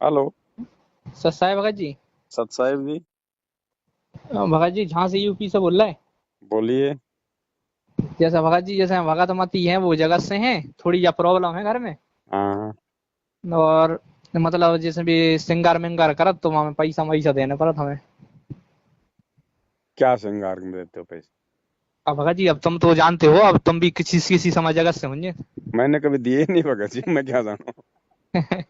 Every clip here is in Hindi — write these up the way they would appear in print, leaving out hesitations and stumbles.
हेलो। सत साई भगत जी। सत साहिब जी। भगत जी झांसी यूपी से बोल रहे हैं। बोलिए। जैसा भगत जी, जैसे भगत मती हैं वो जगत से हैं, थोड़ी या प्रॉब्लम है घर में। हाँ। और मतलब जैसे भी सिंगार मिंगार करत तो हमें पैसा वैसा देने पड़त हमें। क्या श्रृंगार में देते हो पैसे? अब भगत जी, अब तुम तो जानते हो, अब तुम भी किसी किसी समय जगत से होंगे। मैंने कभी दिए ही नहीं भगत जी, मैं क्या जानू।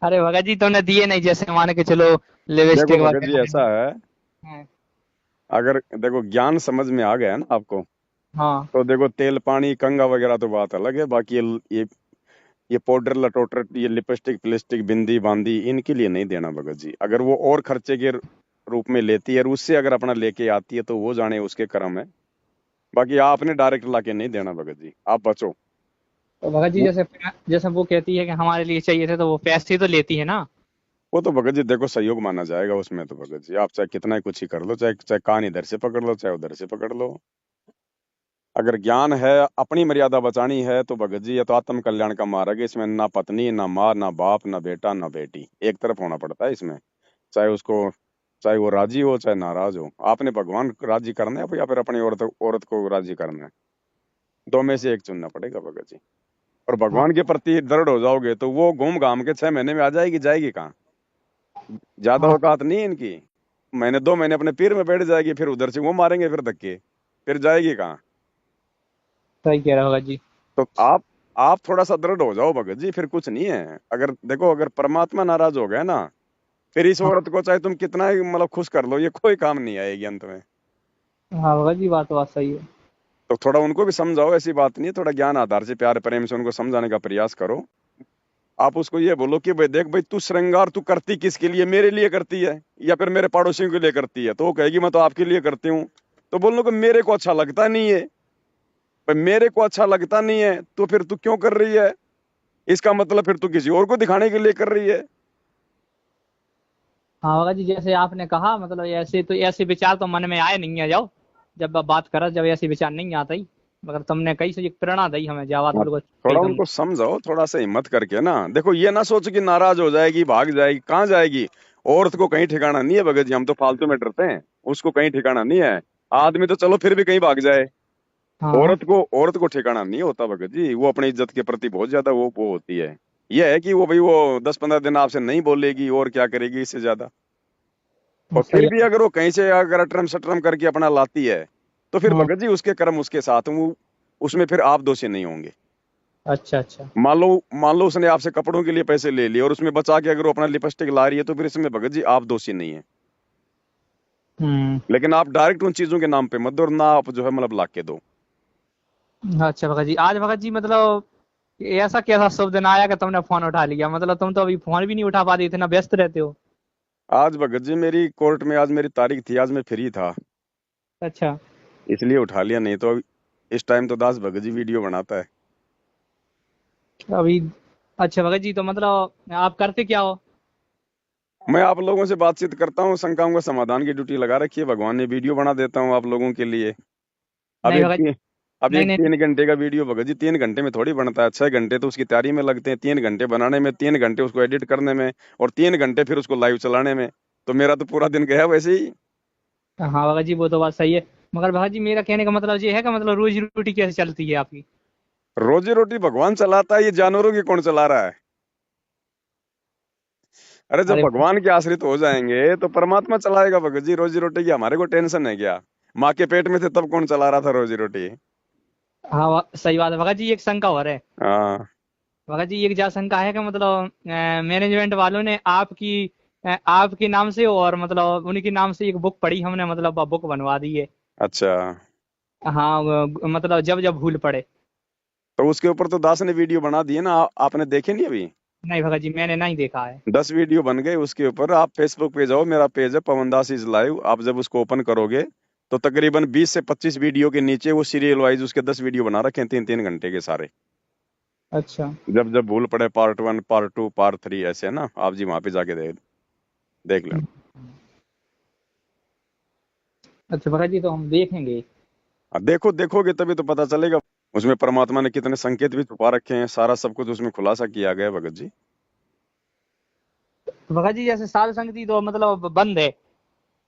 अरे भगत जी, तुमने दिए नहीं, जैसे मान के चलो देखो लिपस्टिक भगत जी, वगैरह। ऐसा है। हाँ। अगर देखो ज्ञान समझ में आ गया है ना आपको, हाँ। तो देखो तेल पानी कंगा वगैरह तो बात अलग है। बाकी ये पाउडर लटोटर, ये लिपस्टिक प्लिस्टिक बिंदी बांदी, इनके लिए नहीं देना भगत जी। अगर वो और खर्चे के रूप में लेती है और उससे अगर अपना लेके आती है तो वो जाने उसके कर्म है। बाकी आपने डायरेक्ट लाके नहीं देना भगत जी, आप बचो। तो भगत जी, जैसे जैसे वो कहती है कि हमारे लिए चाहिए थे, तो वो पैसे तो लेती है ना। वो तो भगत जी देखो सहयोग माना जाएगा उसमें। तो भगत जी आप चाहे कितना ही कुछ ही कर लो, चाहे चाहे कान इधर से पकड़ लो चाहे उधर से पकड़ लो। अगर ज्ञान है, अपनी मर्यादा बचानी है, तो भगत जी ये तो आत्म कल्याण का मार्ग है। इसमें ना पत्नी ना माँ ना बाप ना बेटा ना बेटी, एक तरफ होना पड़ता है इसमें। चाहे उसको, चाहे वो राजी हो चाहे नाराज हो, आपने भगवान को राजी करना है या फिर अपनी औरत औरत को राजी करना है। दो में से एक चुनना पड़ेगा भगत जी। और हाँ। भगवान के प्रति दृढ़ हो जाओगे तो वो घूम घाम के 6 महीने में आ जाएगी, जाएगी कहाँ। ज्यादा हाँ, औकात नहीं है इनकी। महीने 2 महीने अपने पीर में बैठ जाएगी, फिर उधर से वो मारेंगे फिर धक्के, फिर जाएगी कहाँ। सही कह रहे हो भगत जी। तो आप थोड़ा सा दृढ़ हो जाओ भगत जी, फिर कुछ नहीं है। अगर देखो अगर परमात्मा नाराज हो गया ना, फिर इस हाँ। औरत को चाहे तुम कितना ही मतलब खुश कर लो, ये कोई काम नहीं आएगी अंत में। हाँ भगत जी, बात सही है। तो थोड़ा उनको भी समझाओ, ऐसी बात नहीं है। थोड़ा ज्ञान आधार से प्यार प्रेम से उनको समझाने का प्रयास करो। आप उसको ये बोलो कि भाई देख भाई, तू श्रृंगार तू करती किसके लिए, मेरे लिए करती है या फिर मेरे पड़ोसियों के लिए करती है? तो वो कहेगी मैं तो आपके लिए करती हूँ। तो बोलो कि मेरे को अच्छा लगता नहीं है। भाई मेरे को अच्छा लगता नहीं है तो फिर तू क्यों कर रही है? इसका मतलब फिर तू किसी और को दिखाने के लिए कर रही है। हाँ भगत जी, जैसे आपने कहा, मतलब ऐसे तो ऐसे विचार तो मन में आए नहीं है जाओ। जब आप बात करा, जब ऐसे विचार नहीं आता ही, मगर तुमने कई से एक प्रेरणा दी हमें, जावा तो हाँ, बिल्कुल थोड़ा सही तुमने। उनको समझाओ, थोड़ा सा हिम्मत करके ना। देखो ये ना सोचो कि नाराज हो जाएगी भाग जाएगी, कहाँ जाएगी। औरत को कहीं ठिकाना नहीं है भगत जी, हम तो फालतू में डरते हैं। उसको कहीं ठिकाना नहीं है। आदमी तो चलो फिर भी कहीं भाग जाए। हाँ। औरत को ठिकाना नहीं होता भगत जी। वो अपनी इज्जत के प्रति बहुत ज्यादा वो होती है। ये है कि वो भाई वो 10-15 दिन आपसे नहीं बोलेगी और क्या करेगी इससे ज्यादा। और सही फिर भी है। अगर वो कहीं से अगर अटरम सटरम करके अपना लाती है, तो फिर हाँ। भगत जी उसके कर्म उसके साथ, वो उसमें फिर आप दोषी नहीं होंगे। अच्छा अच्छा। मान लो उसने आपसे कपड़ों के लिए पैसे ले लिए और उसमें बचा के अगर वो अपना लिपस्टिक ला रही है, तो फिर इसमें भगत जी आप दोषी नहीं है। हम्म। लेकिन आप डायरेक्ट उन चीजों के नाम पे मत दो, और ना आप जो है मतलब ला के दो। अच्छा भगत जी, आज भगत जी मतलब ऐसा कैसा शुभ दिन आया कि तुमने फोन उठा लिया? मतलब तुम तो अभी फोन भी नहीं उठा पाते, इतना व्यस्त रहते हो। आज भगत जी मेरी कोर्ट में आज मेरी तारीख थी, आज मैं फ्री था, अच्छा। इसलिए उठा लिया। नहीं तो इस टाइम तो दास भगत जी वीडियो बनाता है। अभी। अच्छा भगत जी, तो मतलब आप करते क्या हो? मैं आप लोगों से बातचीत करता हूँ, शंकाओं का समाधान की ड्यूटी लगा रखी है भगवान ने। वीडियो बना देता हूँ आप लोगों के लिए। अब नहीं एक भगत। ती, अब नहीं एक नहीं। 3 घंटे का वीडियो भगत जी 3 घंटे में थोड़ी बनता है। 6 घंटे तो उसकी तैयारी में लगते हैं, 3 घंटे बनाने में, 3 घंटे उसको एडिट करने में, और 3 घंटे फिर उसको लाइव चलाने में। तो मेरा तो पूरा दिन गया वैसे ही। हाँ भगत जी, वो तो बात सही है। मगर भगत जी, मेरा कहने का मतलब ये है कि मतलब रोजी रोटी कैसे चलती है आपकी? रोजी रोटी भगवान चलाता है, ये जानवरों की कौन चला रहा है? अरे जब अरे। भगवान के आश्रित हो जाएंगे तो परमात्मा चलाएगा भगत जी। रोजी रोटी की हमारे को टेंशन है क्या? माँ के पेट में थे तब कौन चला रहा था रोजी रोटी? हाँ, सही बात है भगत जी, एक शंका और है। हाँ। भगत जी, एक जा शंका है कि मतलब मैनेजमेंट वालों ने आपके नाम से और मतलब उनके नाम से एक बुक पढ़ी हमने, मतलब बुक बनवा दी है। अच्छा। हाँ, मतलब जब जब भूल पड़े। तो उसके ऊपर तो दास ने वीडियो बना दिए ना, आपने देखे नहीं अभी? नहीं भगत जी, मैंने नहीं देखा है। 10 वीडियो बन गए उसके ऊपर। आप फेसबुक पे जाओ, मेरा पेज है पवन दास इज लाइव। आप जब उसको ओपन करोगे तो तकरीबन 20 से 25 वीडियो के नीचे वो सीरियल वाइज उसके 10 वीडियो बना रखे हैं, 3-3 घंटे के सारे। अच्छा। जब जब भूल पड़े पार्ट 1 पार्ट 2 पार्ट 3 ऐसे है ना, आप जी वहां पे जाके देख लेना। अच्छा भगत जी, तो हम देखेंगे। अब देखो, देखोगे तभी तो पता चलेगा। उसमें परमात्मा ने कितने संकेत भी छुपा रखे हैं, सारा सब कुछ उसमें खुलासा किया गया है भगत जी। भगत जी जैसे साध संगति तो मतलब बंद है।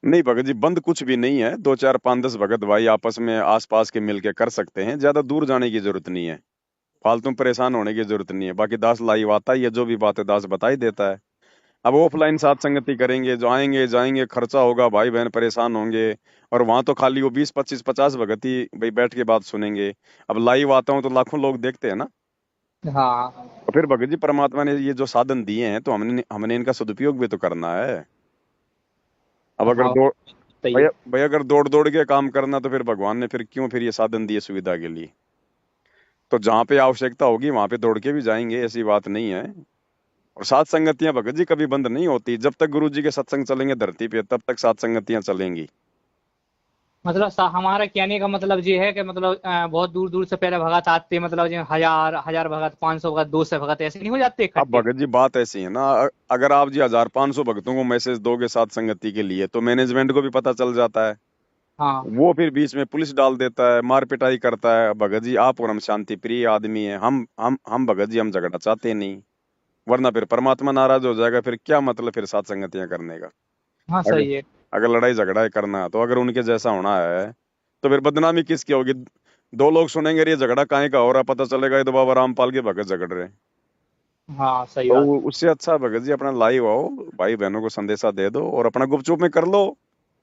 नहीं भगत जी, बंद कुछ भी नहीं है। 2 4 5 10 भगत भाई आपस में आसपास के मिलके कर सकते हैं, ज्यादा दूर जाने की जरूरत नहीं है, फालतू में परेशान होने की जरूरत नहीं है। बाकी दास लाइव आता ही है, जो भी बात है दास बता ही देता है। अब ऑफलाइन साथ संगति करेंगे, जो आएंगे जाएंगे, खर्चा होगा, भाई बहन परेशान होंगे। और वहां तो खाली वो 20 25 50 भगत ही भाई बैठ के बात सुनेंगे। अब लाइव आता हूँ तो लाखों लोग देखते हैं ना। हाँ और फिर भगत जी परमात्मा ने ये जो साधन दिए हैं तो हमने हमने इनका सदुपयोग भी तो करना है। अब अगर हाँ दो सही भाई है। भाई अगर दौड़ दौड़ के काम करना तो फिर भगवान ने फिर क्यों फिर ये साधन दिए सुविधा के लिए। तो जहाँ पे आवश्यकता होगी वहां पे दौड़ के भी जाएंगे, ऐसी बात नहीं है। और सात संगतियां भगत जी कभी बंद नहीं होती, जब तक गुरु जी के सत्संग चलेंगे धरती पे तब तक सात संगतियां चलेंगी। मतलब हमारा कहने का मतलब ये है कि मतलब बहुत दूर दूर से पहले भगत आते, मतलब जो 1000 भगत, 500 भगत, 200 भगत ऐसे नहीं हो जाते अब इकट्ठे। भगत जी बात ऐसी है ना, अगर आप जी 1500 भक्तों को मैसेज दोगे सात संगति के लिए तो मैनेजमेंट को भी पता चल जाता है। हाँ वो फिर बीच में पुलिस डाल देता है, मार पिटाई करता है। भगत जी आप और हम शांति प्रिय आदमी है, हम भगत जी हम झगड़ा चाहते नहीं। वरना फिर परमात्मा नाराज हो जाएगा, फिर क्या मतलब फिर सात संगतियां करने का। हाँ अगर सही है। अगर लड़ाई झगड़ा है करना है, तो अगर उनके जैसा होना है तो फिर बदनामी किसकी होगी। दो लोग सुनेंगे ये झगड़ा काहे का हो रहा है, पता चलेगा ये तो बाबा रामपाल के भगत झगड़ रहे हैं। हाँ सही तो बात। उससे अच्छा भगत जी अपना लाइव आओ, भाई बहनों को संदेशा दे दो और अपना गुपचुप में कर लो।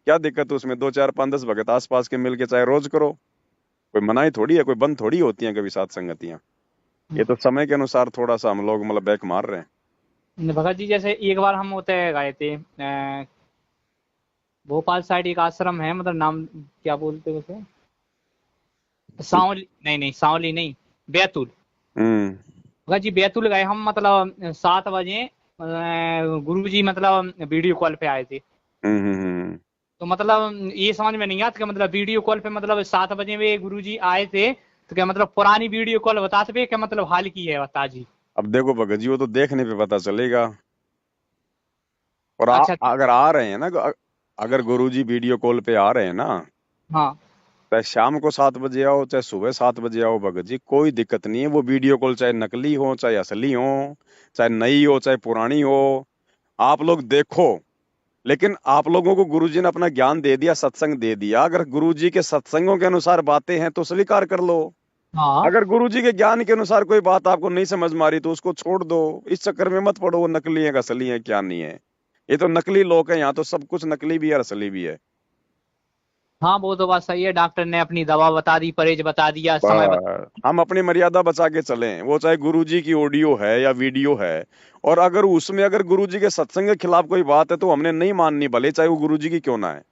क्या दिक्कत है उसमें, 2 4 5 10 भगत आसपास के मिलके चाहे रोज करो। कोई मनाही थोड़ी है, कोई बंद थोड़ी होती है कभी सात संगतियां। ये तो समय के अनुसार थोड़ा सा हम लोग मतलब बैक मार रहे हैं। भगत जी जैसे एक बार हम होते गए थे भोपाल साइड, एक आश्रम है, मतलब नाम क्या बोलते हैं उसे, सांवली नहीं, नहीं सांवली नहीं, बैतूल। हम्म भगत जी बैतूल गए हम, मतलब 7 बजे गुरु जी मतलब वीडियो कॉल पे आए थे। हम्म हम्म हम्म। तो मतलब ये समझ में नहीं आता कि मतलब वीडियो कॉल पे मतलब 7 बजे वे गुरु जी आए थे, तो क्या मतलब पुरानी वीडियो कॉल बताते पे क्या मतलब हाल की है बता जी। अब देखो भगत जी वो तो देखने पे पता चलेगा। और अच्छा। अगर आ रहे हैं ना, अगर गुरुजी वीडियो कॉल पे आ रहे हैं ना, हाँ चाहे शाम को 7 बजे आओ चाहे सुबह 7 बजे आओ भगत जी, कोई दिक्कत नहीं है। वो वीडियो कॉल चाहे नकली हो चाहे असली हो, चाहे नई हो चाहे पुरानी हो, आप लोग देखो। लेकिन आप लोगों को गुरुजी ने अपना ज्ञान दे दिया, सत्संग दे दिया, अगर गुरुजी के सत्संगों के अनुसार बातें हैं तो स्वीकार कर लो। हाँ। अगर गुरुजी के ज्ञान के अनुसार कोई बात आपको नहीं समझ में आ रही तो उसको छोड़ दो। इस चक्कर में मत पड़ो वो नकली है असली है क्या नहीं है। ये तो नकली लोग हैं, यहाँ तो सब कुछ नकली भी है और असली भी है। हाँ वो तो बात सही है, डॉक्टर ने अपनी दवा बता दी, परहेज बता दिया, समय बता। हम अपनी मर्यादा बचा के चलें, वो चाहे गुरुजी की ऑडियो है या वीडियो है। और अगर उसमें अगर गुरुजी के सत्संग के खिलाफ कोई बात है तो हमने नहीं माननी, भले चाहे वो गुरुजी की क्यों ना है।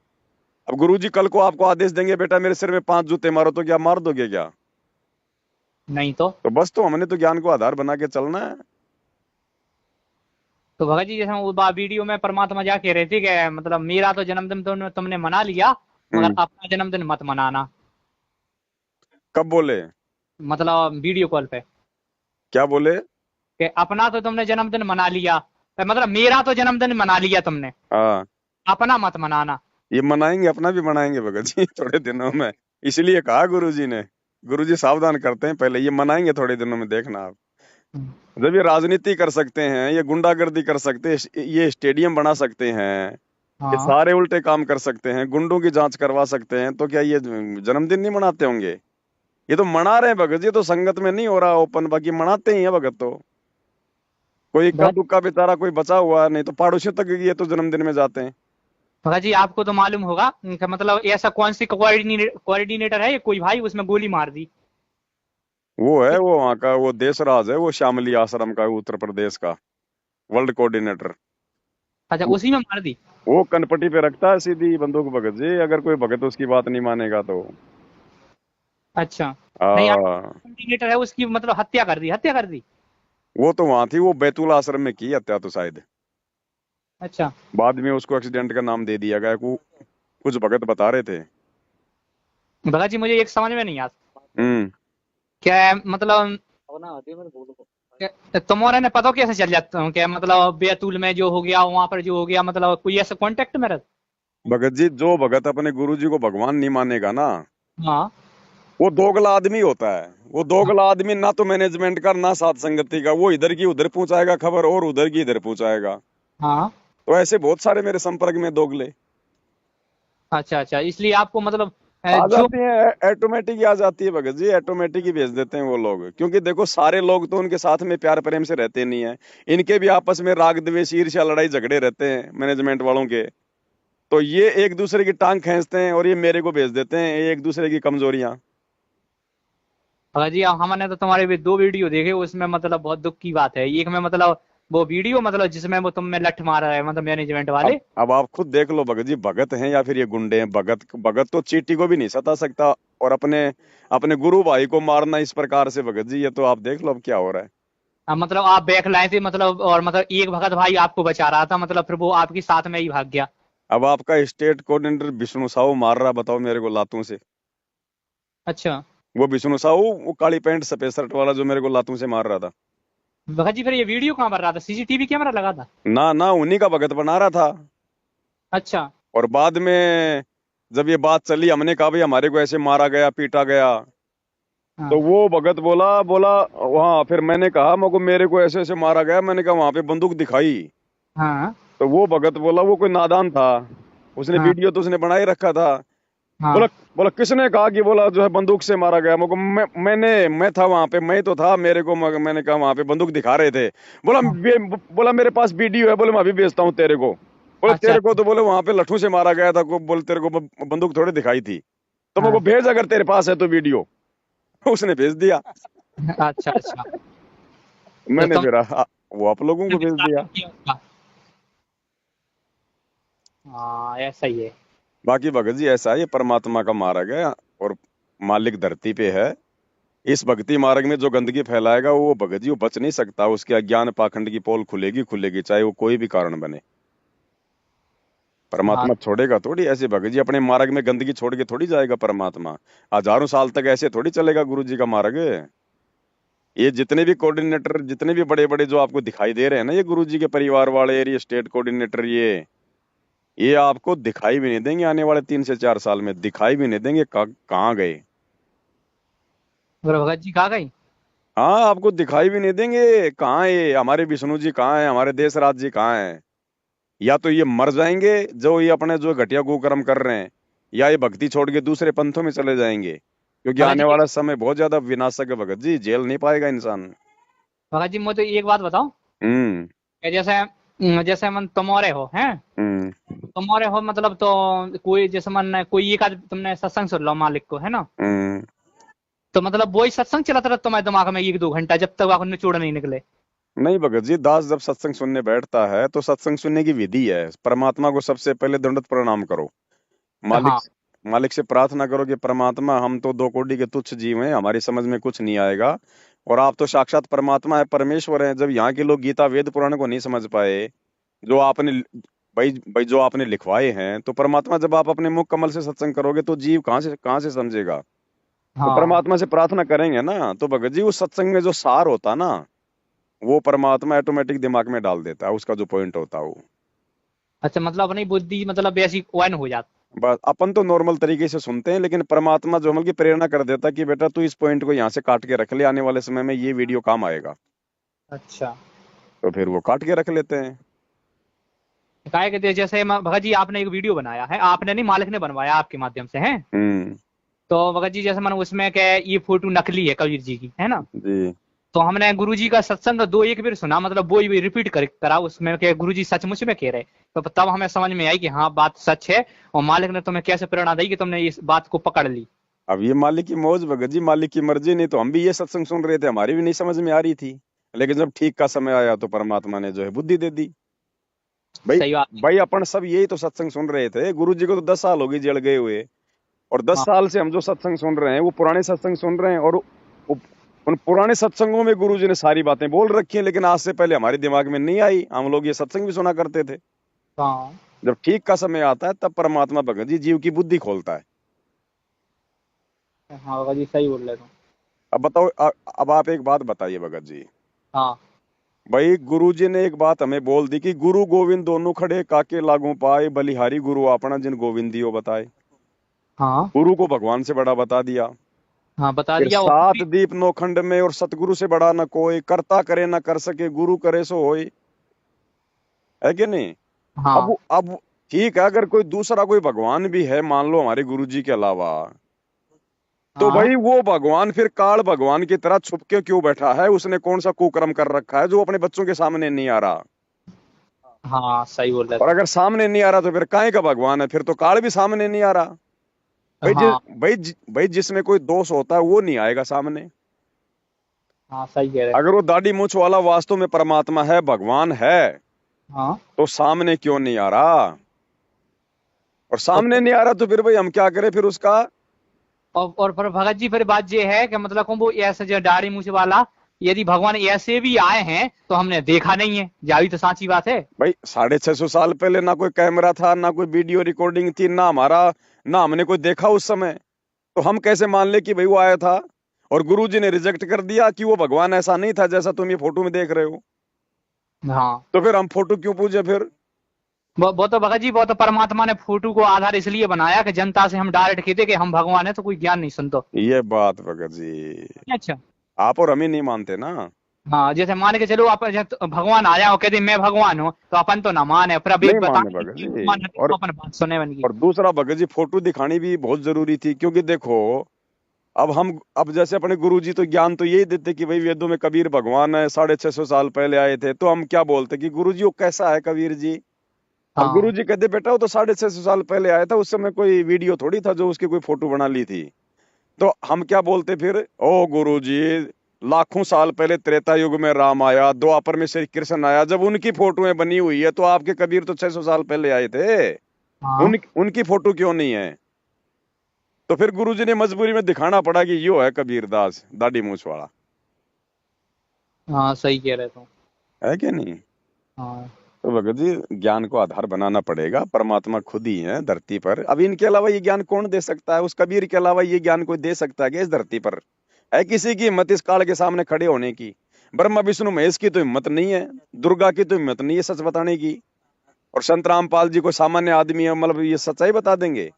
अब गुरुजी कल को आपको आदेश देंगे बेटा मेरे सिर में 5 जूते मारो, तो क्या मार दोगे क्या। नहीं तो। तो बस, तो हमने तो ज्ञान को आधार बना के चलना है। तो भगत जी जैसे वो वीडियो में परमात्मा जा कह रहे थे कि मतलब मेरा तो जन्मदिन तुमने मना लिया, मगर हम्म। अपना जन्मदिन मत मनाना। कब बोले? मतलब वीडियो कॉल पे क्या बोले? कि अपना तो तुमने जन्मदिन मना लिया, मतलब मेरा तो जन्मदिन मना लिया तुमने, हाँ, अपना मत मनाना। ये मनाएंगे, अपना भी मनाएंगे भगत जी थोड़े दिनों में। इसलिए कहा गुरुजी ने, गुरुजी सावधान करते हैं पहले, ये मनाएंगे थोड़े दिनों में, देखना आप। जब ये राजनीति कर सकते हैं, ये गुंडागर्दी कर सकते हैं, ये स्टेडियम बना सकते हैं, ये हाँ सारे उल्टे काम कर सकते हैं, गुंडों की जांच करवा सकते हैं, तो क्या ये जन्मदिन नहीं मनाते होंगे। ये तो मना रहे हैं भगत जी, ये तो संगत में नहीं हो रहा ओपन, बाकी मनाते ही है भगत तो। कोई इक्का भगत दुक्का बेचारा कोई बचा हुआ है, नहीं तो पड़ोसियों तक ये तो जन्मदिन में जाते हैं। भगत जी आपको तो मालूम होगा कि मतलब ऐसा कौन सी कोऑर्डिनेटर है, ये कोई भाई उसमें गोली मार दी। वो है वो वहाँ का वो देशराज है, वो श्यामली आश्रम का उत्तर प्रदेश का वर्ल्ड कोऑर्डिनेटर। अच्छा उसी में मार दी। वो कनपटी पे रखता है सीधी बंदूक भगत जी, अगर कोई भगत उसकी बात नहीं मानेगा तो। अच्छा। नहीं आ, कोऑर्डिनेटर है उसकी मतलब हत्या कर दी, हत्या कर दी। वो तो वहां थी, वो बैतूल आश्रम में की हत्या तो शायद। अच्छा। बाद में उसको एक्सीडेंट का नाम दे दिया गया, कुछ भगत बता रहे थे। भगत जी मुझे एक समझ में नहीं आता, हम्म। क्या मतलब तुम्हारे ने पता कैसे चल जाता हूँ क्या, मतलब बैतूल में जो हो गया, वहां पर जो हो गया, मतलब कोई ऐसा कांटेक्ट में रहता। भगत जी जो भगत अपने गुरु जी को भगवान नहीं मानेगा ना, हाँ वो दोगला आदमी होता है। वो दोगला आदमी ना तो मैनेजमेंट का ना साथ संगति का, वो इधर की उधर पहुंचाएगा खबर और उधर की इधर पहुंचाएगा। हाँ तो ऐसे बहुत सारे मेरे संपर्क में दोगले अच्छा अच्छा, इसलिए आपको मतलब आ जो जाती हैं, ऑटोमेटिक ही आ जाती है भगत जी, ऑटोमेटिक ही भेज देते हैं वो लोग, क्योंकि देखो सारे लोग तो उनके साथ में प्यार प्रेम से रहते नहीं है, इनके भी आपस में राग द्वेष ईर्ष्या लड़ाई झगड़े रहते हैं मैनेजमेंट वालों के। तो ये एक दूसरे की टांग खींचते हैं और ये मेरे को भेज देते हैं ये एक दूसरे की कमजोरियां। हाँ जी, हमने तो तुम्हारे भी 2 वीडियो देखे, उसमें मतलब बहुत दुख की बात है। एक में मतलब वो वीडियो मतलब जिसमें वो तुम में लठ मार रहा है मतलब मैनेजमेंट अब वाले। अब आप खुद देख लो भगत जी, भगत हैं या फिर ये गुंडे हैं? भगत भगत तो चींटी को भी नहीं सता सकता, और अपने अपने गुरु भाई को मारना इस प्रकार से भगत जी, ये तो आप देख लो अब क्या हो रहा है। मतलब आप बैक लाए थे मतलब, और मतलब एक भगत भाई आपको बचा रहा था, मतलब फिर वो आपके साथ में ही भाग गया। अब आपका स्टेट कोऑर्डिनेटर विष्णु साहू मार रहा, बताओ मेरे को लातों से। अच्छा। वो विष्णु साहू, वो काली पैंट सफेद शर्ट वाला जो मेरे को लातों से मार रहा था। भगत जी फिर ये वीडियो कहाँ पर रहा था? सीसीटीवी कैमरा लगा था? ना ना, उन्हीं का भगत बना रहा था। अच्छा। और बाद में जब ये बात चली, हमने कहा भाई हमारे को ऐसे मारा गया पीटा गया, तो हाँ वो भगत बोला बोला वहां, फिर मैंने कहा मेरे को ऐसे ऐसे मारा गया, मैंने कहा वहां पे बंदूक दिखाई। हाँ तो वो भगत बोला, वो कोई नादान था, उसने हाँ वीडियो तो उसने बना ही रखा था। बोला हाँ। बोला किसने कहा कि बोला जो है बंदूक से मारा गया? मैं था वहां पे, मैं तो था, मेरे को मैंने कहा वहां पे बंदूक दिखा रहे थे। बोला हाँ। बोला मेरे पास वीडियो है, बोले मैं अभी भेजता हूँ तेरे को। बोले अच्छा तेरे को अच्छा। तो बोले वहां पे लट्ठू से मारा गया था, बोले तेरे को बंदूक थोड़ी दिखाई थी, तो मेरे को हाँ। भेज अगर तेरे पास है तो वीडियो। उसने भेज दिया। अच्छा अच्छा। तो मैंने तुमने फिर वो आप लोगों को भेज विस्तार दिया। कब किया उसका? हाँ ऐसा ही है। बाकी भगत जी ऐसा है, ये परमात्मा का मार्ग है, और मालिक धरती पे है। इस भक्ति मार्ग में जो गंदगी फैलाएगा वो भगत जी वो बच नहीं सकता, उसके अज्ञान पाखंड की पोल खुलेगी खुलेगी, चाहे वो कोई भी कारण बने। हाँ। परमात्मा छोड़ेगा थोड़ी ऐसे भगत जी, अपने मार्ग में गंदगी छोड़ के थोड़ी जाएगा परमात्मा। हजारों साल तक ऐसे थोड़ी चलेगा गुरु जी का मार्ग। ये जितने भी कोऑर्डिनेटर, जितने भी बड़े बड़े जो आपको दिखाई दे रहे हैं ना, ये गुरु जी के परिवार वाले, ये स्टेट कोऑर्डिनेटर, ये आपको दिखाई भी नहीं देंगे आने वाले 3 से 4 साल में, दिखाई भी नहीं देंगे कहाँ गए। और भगत जी कहाँ गई? हाँ, आपको दिखाई भी नहीं देंगे कहाँ है ये, हमारे विष्णु जी कहाँ है, हमारे देश राज जी कहाँ है। या तो ये मर जाएंगे जो ये अपने जो घटिया कुकर्म कर रहे हैं, या ये भक्ति छोड़ के दूसरे पंथों में चले जाएंगे, क्योंकि भगत आने जी, वाला समय बहुत ज्यादा विनाशक है भगत जी, झेल नहीं पाएगा इंसान। भगत जी मुझे एक बात बताओ हम्म। कि जैसे जैसे मन तुम्हारे हो हैं, हम्म। तुम्हारे हो मतलब, तो कोई जैसे मन कोई एक आध तुमने सत्संग सुन लो मालिक को, है ना? हम्म। तो मतलब वही सत्संग चलाता रहता तुम्हारे दिमाग में 1-2 घंटा, जब तक आप निचोड़ नहीं निकले। नहीं भगत जी, दास जब सत्संग सुनने बैठता है तो सत्संग सुनने की विधि है, परमात्मा को सबसे पहले दंडवत प्रणाम करो। मालिक हाँ मालिक से प्रार्थना करो कि परमात्मा हम तो 2 कोटि के तुच्छ जीव हैं, हमारी समझ में कुछ नहीं आएगा, और आप तो साक्षात परमात्मा है, परमेश्वर है। जब यहाँ के लोग गीता वेद पुराण को नहीं समझ पाए, जो आपने भाई भाई जो आपने लिखवाए हैं, तो परमात्मा जब आप अपने मुख कमल से सत्संग करोगे तो जीव कहाँ से समझेगा? तो हाँ। परमात्मा से प्रार्थना करेंगे ना, तो भगत जी उस सत्संग में जो सार होता ना, वो परमात्मा ऑटोमेटिक दिमाग में डाल देता है, उसका जो पॉइंट होता है वो। अच्छा, मतलब अपनी बुद्धि मतलब वैसी वन हो जाती। बस अपन तो नॉर्मल तरीके से सुनते हैं, लेकिन परमात्मा जो मतलब की प्रेरणा कर देता है कि बेटा तू इस पॉइंट को यहाँ से काट के रख ले, आने वाले समय में ये वीडियो काम आएगा। अच्छा। तो फिर वो काट के रख लेते हैं। काय कहते हैं, जैसे भगत जी आपने एक वीडियो बनाया है, आपने नहीं मालिक ने बनवाया आपके माध्यम से है। हम्म। तो भगत जी जैसे मैंने उसमें क्या ये फोटो नकली है कबीर जी की, है ना? जी। तो हमने गुरु जी का सत्संग दो एक बार सुना, मतलब वो ही रिपीट करा उसमें कि गुरु जी सचमुच में कह रहे। तो तब हमें समझ में आई कि हाँ बात सच है, और मालिक ने तुम्हें कैसे प्रेरणा दी कि तुमने इस बात को पकड़ ली। अब ये मालिक की मौज भगत जी, मालिक की मर्जी, नहीं तो हम भी ये सत्संग सुन रहे थे, हमारी भी नहीं समझ में आ रही थी, लेकिन जब ठीक का समय आया तो परमात्मा ने जो है बुद्धि दे दी। भाई सही बात। भाई अपन सब यही तो सत्संग सुन रहे थे, गुरु जी को तो 10 साल हो गई जेल गए हुए, और दस हाँ साल से हम जो सत्संग सुन रहे हैं वो पुराने सत्संग सुन रहे हैं, और उन पुराने सत्संगों में गुरु जी ने सारी बातें बोल रखी हैं, लेकिन आज से पहले हमारे दिमाग में नहीं आई, हम लोग ये सत्संग भी सुना करते थे। हाँ जब ठीक का समय आता है तब परमात्मा भगत जी जीव की बुद्धि खोलता है। हाँ भगत जी सही बोल रहे तुम। अब बताओ, अब आप एक बात बताइए भगत जी, हाँ भाई गुरु जी ने एक बात हमें बोल दी कि गुरु गोविंद दोनों खड़े काके लागू पाए, बलिहारी गुरु आपना जिन गोविंदियो बताए। हाँ गुरु को भगवान से बड़ा बता दिया। हाँ बता फिर दिया वो सात दीप नौखंड में और सतगुरु से बड़ा न कोई, करता करे न कर सके गुरु करे सो होए, है कि नहीं? हाँ अब ठीक है, अगर कोई दूसरा कोई भगवान भी है मान लो हमारे गुरु जी के अलावा, तो हाँ भाई वो भगवान फिर काल भगवान की तरह छुप के क्यों बैठा है? उसने कौन सा कुकर्म कर रखा है जो अपने बच्चों के सामने नहीं आ रहा? हाँ, सही बोल रहे और तुम। अगर सामने नहीं आ रहा तो फिर काहे का भगवान है? फिर तो काल भी सामने नहीं आ रहा। हाँ भाई जिसमें कोई दोष होता है वो नहीं आएगा सामने। हाँ, सही कह रहे। अगर वो दाढ़ी मूंछ वाला वास्तव में परमात्मा है, भगवान है, हाँ तो सामने क्यों नहीं आ रहा? और तो सामने नहीं आ रहा तो फिर भाई हम क्या करें फिर उसका? और पर भगत जी फिर बात ये है कि मतलब को वो ऐसे जो दाढ़ी मूछ वाला, यदि भगवान ऐसे भी आए हैं तो हमने देखा नहीं है, जावी तो साची बात है। भाई 650 साल पहले ना कोई कैमरा था, ना कोई वीडियो रिकॉर्डिंग थी, ना हमने कोई देखा उस समय। तो हम कैसे मान ले कि भाई वो आया था? और गुरुजी ने रिजेक्ट कर दिया कि वो भगवान ऐसा नहीं था जैसा तुम ये फोटो में देख रहे हो। हाँ, तो फिर हम फोटो क्यों पूजे फिर? वो तो भगत जी, वो तो परमात्मा ने फोटो को आधार इसलिए बनाया कि जनता से हम डायरेक्ट कहते कि हम भगवान है, तो कोई ज्ञान नहीं सुनते। ये बात भगत जी, अच्छा। आप और हम ही नहीं मानते ना। हाँ, जैसे मान के चलो आप भगवान आया और कहते मैं भगवान हूँ, तो अपन तो ना माने, पर अब नहीं एक माने बताने की भगत चीज जी। माने तो अपन बात सुने बन की। और दूसरा भगत जी, फोटो दिखानी भी बहुत जरूरी थी, क्योंकि देखो अब जैसे अपने गुरुजी तो ज्ञान तो यही देते कि भाई वेदों में कबीर भगवान है, 650 साल पहले आए थे। तो हम क्या बोलते कि गुरुजी वो कैसा है कबीर जी? अब हाँ गुरुजी कहते बेटा वो तो 650 साल पहले आया था, उस समय कोई वीडियो थोड़ी था जो उसकी कोई फोटो बना ली थी। तो हम क्या बोलते फिर? ओ गुरुजी, लाखों साल पहले त्रेता युग में राम आया, द्वापर में श्री कृष्ण आया, जब उनकी फोटोएं बनी हुई है तो आपके कबीर तो 600 साल पहले आए थे। हाँ उनकी फोटो क्यों नहीं है? तो फिर गुरुजी ने मजबूरी में दिखाना पड़ा कि यो है कबीर दास दाढ़ी मूछ वाला। हाँ, सही कह रहे तुम। है कि नहीं? हाँ तो भगत जी ज्ञान को आधार बनाना पड़ेगा। परमात्मा खुद ही है धरती पर। अब इनके अलावा ये ज्ञान कौन दे सकता है? उस कबीर के अलावा ये ज्ञान कोई दे सकता है क्या इस धरती पर? है किसी की हिम्मत इस काल के सामने खड़े होने की? ब्रह्मा विष्णु महेश की तो हिम्मत नहीं है, दुर्गा की तो हिम्मत नहीं है सच बताने की। और संत रामपाल जी को सामान्य आदमी है, मतलब ये सच्चाई बता देंगे?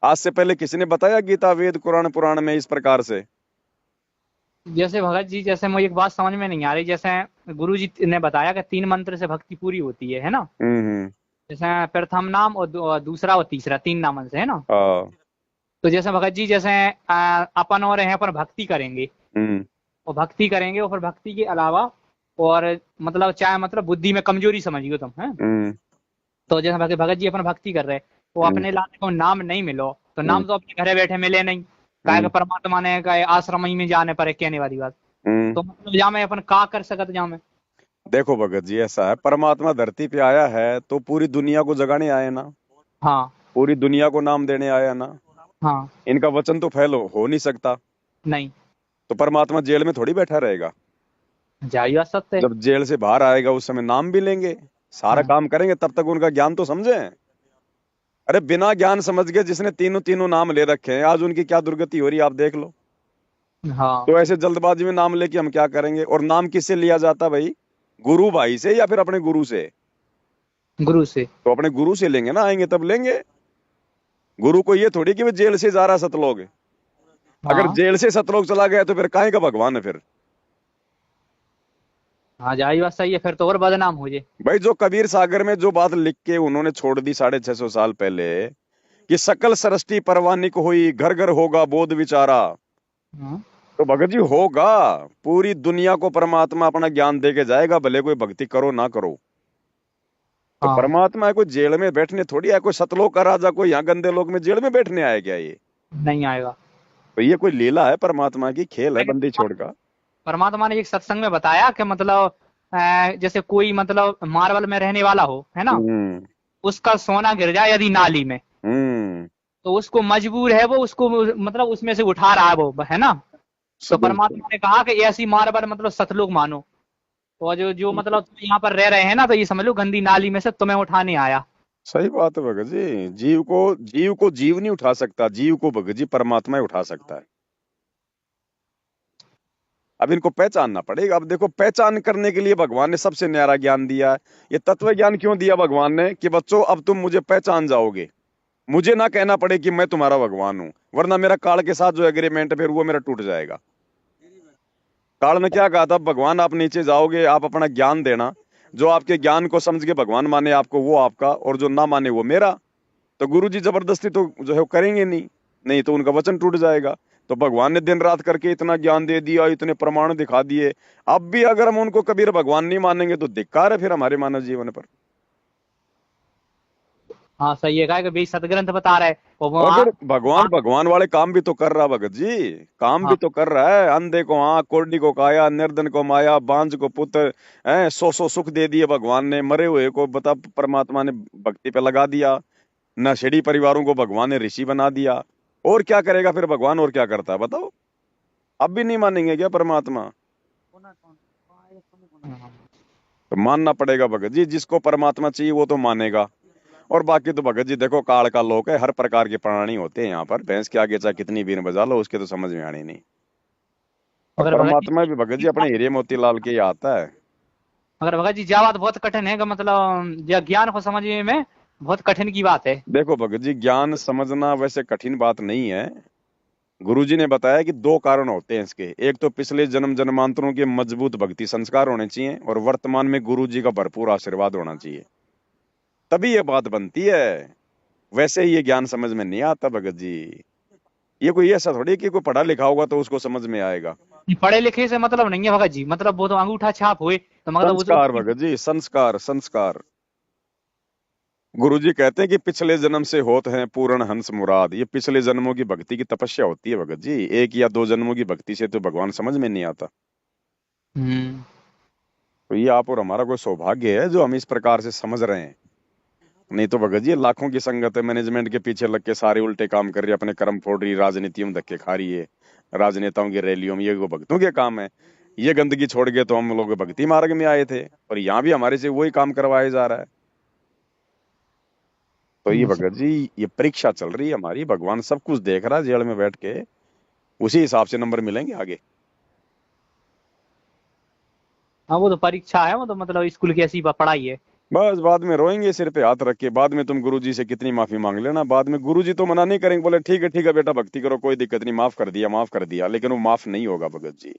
आज से पहले किसी ने बताया गीता वेद कुरान पुराण में इस प्रकार से? जैसे भगत जी, जैसे मुझे एक बात समझ में नहीं आ रही, जैसे गुरु जी ने बताया कि 3 मंत्र से भक्ति पूरी होती है ना? हम्म। जैसे प्रथम नाम और दूसरा और तीसरा, 3 नामन से है ना? हाँ। तो जैसे भगत जी, जैसे अपन और यहाँ पर भक्ति करेंगे, हम्म। और फिर भक्ति के अलावा और मतलब चाहे मतलब बुद्धि में कमजोरी समझियो तुम है। हम्म। तो जैसे भगत भगत जी अपन भक्ति कर रहे हैं, वो हम्म। अपने लाने को नाम नहीं मिलो, तो हम्म। नाम तो अपने घरे बैठे मिले नहीं। काय हम्म। का परमात्मा ने का आश्रम ही में जाने पर है, कहने वाली बात। हम्म। तो मतलब जा मैं अपन का कर सकत जा मैं। देखो भगत जी ऐसा है, परमात्मा धरती पे आया है तो पूरी दुनिया को जगाने आए ना, हाँ पूरी दुनिया को नाम देने आया ना। हाँ। इनका वचन तो फैल हो नहीं सकता। नहीं। तो परमात्मा जेल में थोड़ी बैठा रहेगा। जाइए बात सत्य है। जब जेल से बाहर आएगा उस समय नाम भी लेंगे, सारा हाँ काम करेंगे, तब तक उनका ज्ञान तो समझे। अरे बिना ज्ञान समझ के जिसने तीनों तीनों नाम ले रखे हैं, आज उनकी क्या दुर्गति हो रही है आप देख लो। हाँ। तो ऐसे जल्दबाजी में नाम लेके हम क्या करेंगे? और नाम किससे लिया जाता भाई? गुरु भाई से या फिर अपने गुरु से? गुरु से। तो अपने गुरु से लेंगे ना, आएंगे तब लेंगे। गुरु को ये थोड़ी कि वो जेल से जा रहा सतलोक। अगर हाँ जेल से सतलोक चला गया तो फिर काहे का भगवान है फिर? हाँ, जाइए बात सही है, फिर तो और बदनाम हो जाए। भाई जो कबीर सागर में जो बात लिख के उन्होंने छोड़ दी 650 साल पहले, कि सकल सृष्टि परवानिक हुई, घर घर होगा बोध विचारा। हाँ तो भगत जी होगा। पूरी दुनिया को परमात्मा अपना ज्ञान दे के जाएगा, भले कोई भक्ति करो ना करो। तो हाँ, परमात्मा है कोई जेल में बैठने थोड़ी है, कोई सतलोक का राजा कोई यहाँ गंदे लोक में जेल में बैठने आया क्या ये? नहीं आएगा। तो ये कोई लीला है परमात्मा की, खेल है बंदी छोड़ का। परमात्मा ने एक सत्संग में बताया कि मतलब जैसे कोई मतलब मार्बल में रहने वाला हो है ना, हम्म। उसका सोना गिर जाए यदि नाली में, हम्म। तो उसको मजबूर है वो, उसको मतलब उसमें से उठा रहा है वो, है ना? तो बिल्कुल। परमात्मा ने कहा कि ऐसी मार्बल मतलब सतलोक मानो, और जो जो मतलब तुम यहाँ पर रह रहे हैं ना, तो ये समझ लो गंदी नाली में से तुम्हें उठाने आया। सही बात है भगत जी। जीव को जीव नहीं उठा सकता, जीव को भगत जी परमात्मा ही उठा सकता है। अब इनको पहचानना पड़ेगा। अब देखो पहचान करने के लिए भगवान ने सबसे न्यारा ज्ञान दिया है। ये तत्व ज्ञान क्यों दिया भगवान ने? कि बच्चों अब तुम मुझे पहचान जाओगे, मुझे ना कहना पड़े कि मैं तुम्हारा भगवान हूं, वरना मेरा काल के साथ जो एग्रीमेंट है फिर वो मेरा टूट जाएगा। काल ने क्या कहा था? भगवान आप नीचे जाओगे, आप अपना ज्ञान देना, जो आपके ज्ञान को समझ के भगवान माने आपको वो आपका, और जो ना माने वो मेरा। तो गुरु जी जबरदस्ती तो जो है वो करेंगे नहीं, नहीं तो उनका वचन टूट जाएगा। तो भगवान ने दिन रात करके इतना ज्ञान दे दिया, इतने प्रमाण दिखा दिए, अब भी अगर हम उनको कबीर भगवान नहीं मानेंगे तो धिक्कार है फिर हमारे मानव जीवन पर। हाँ सही है, कि भाई सतग्रंथ बता रहा है वो और फिर हाँ भगवान भगवान वाले काम भी तो कर रहा भगत जी, काम भी हाँ तो कर रहा है। अंधे को आंख, कोढ़ी को काया, निर्धन को माया, बांझ को पुत्र, है सौ सुख दे दिए भगवान ने। मरे हुए को बता परमात्मा ने भक्ति पे लगा दिया। नशेड़ी परिवारों को भगवान ने ऋषि बना दिया। और क्या करेगा फिर भगवान, और क्या करता है बताओ? अब भी नहीं मानेंगे क्या परमात्मा? तो मानना पड़ेगा भगत जी, जिसको परमात्मा चाहिए वो तो मानेगा। और बाकी तो भगत जी देखो, काल का लोक है, हर प्रकार के प्राणी होते हैं यहाँ पर। भैंस के आगे चाहे कितनी बीन बजा लो उसके तो समझ में आनी नहीं। और मगर भगत परमात्मा जी, भी भगत जी अपने हीरे मोतीलाल के ही आता है। मगर भगत जी जा बात बहुत कठिन है, कि मतलब यह ज्ञान को समझने में बहुत कठिन की बात है। देखो भगत जी, ज्ञान समझना वैसे कठिन बात नहीं है। गुरुजी ने बताया कि दो कारण होते हैं इसके। एक तो पिछले जन्म जन्मांतरों के मजबूत भक्ति संस्कार होने चाहिए, और वर्तमान में गुरुजी का भरपूर आशीर्वाद होना चाहिए, तभी ये बात बनती है। वैसे ही ये ज्ञान समझ में नहीं आता भगत जी। ये कोई ऐसा थोड़ी कि कोई पढ़ा लिखा होगा तो उसको समझ में आएगा। ये पढ़े लिखे से मतलब नहीं है भगत जी, मतलब वो तो अंगूठा छाप हुए तो मतलब वो तो संस्कार भगत जी, संस्कार संस्कार। गुरुजी कहते हैं कि पिछले जन्म से होत हैं पूर्ण हंस मुराद। ये पिछले जन्मों की भक्ति की तपस्या होती है भगत जी। एक या दो जन्मों की भक्ति से तो भगवान समझ में नहीं आता। हम्म। तो ये आप और हमारा कोई सौभाग्य है जो हम इस प्रकार से समझ रहे हैं। नहीं तो भगत जी लाखों की संगत है, मैनेजमेंट के पीछे लग के सारे उल्टे काम कर रही है, अपने कर्म फोड़ रही है, राजनीतियों में धक्के खा रही है, राजनेताओं की रैलियों में। ये वो भक्तों के काम है। ये गंदगी छोड़ के तो हम लोग भक्ति मार्ग में आए थे, और यहाँ भी हमारे से वही काम करवाया जा रहा है। तो ये भगत जी, ये परीक्षा चल रही है हमारी। भगवान सब कुछ देख रहा है जेल में बैठ के, उसी हिसाब से नंबर मिलेंगे आगे। हाँ वो तो परीक्षा है, वो तो मतलब स्कूल की ऐसी पढ़ाई है। बस बाद में रोएंगे सिर पे हाथ रख के, बाद में तुम गुरुजी से कितनी माफी मांग लेना, बाद में गुरुजी तो मना नहीं करेंगे, बोले ठीक है बेटा भक्ति करो, कोई दिक्कत नहीं, माफ कर दिया माफ कर दिया। लेकिन वो माफ नहीं होगा भगत जी।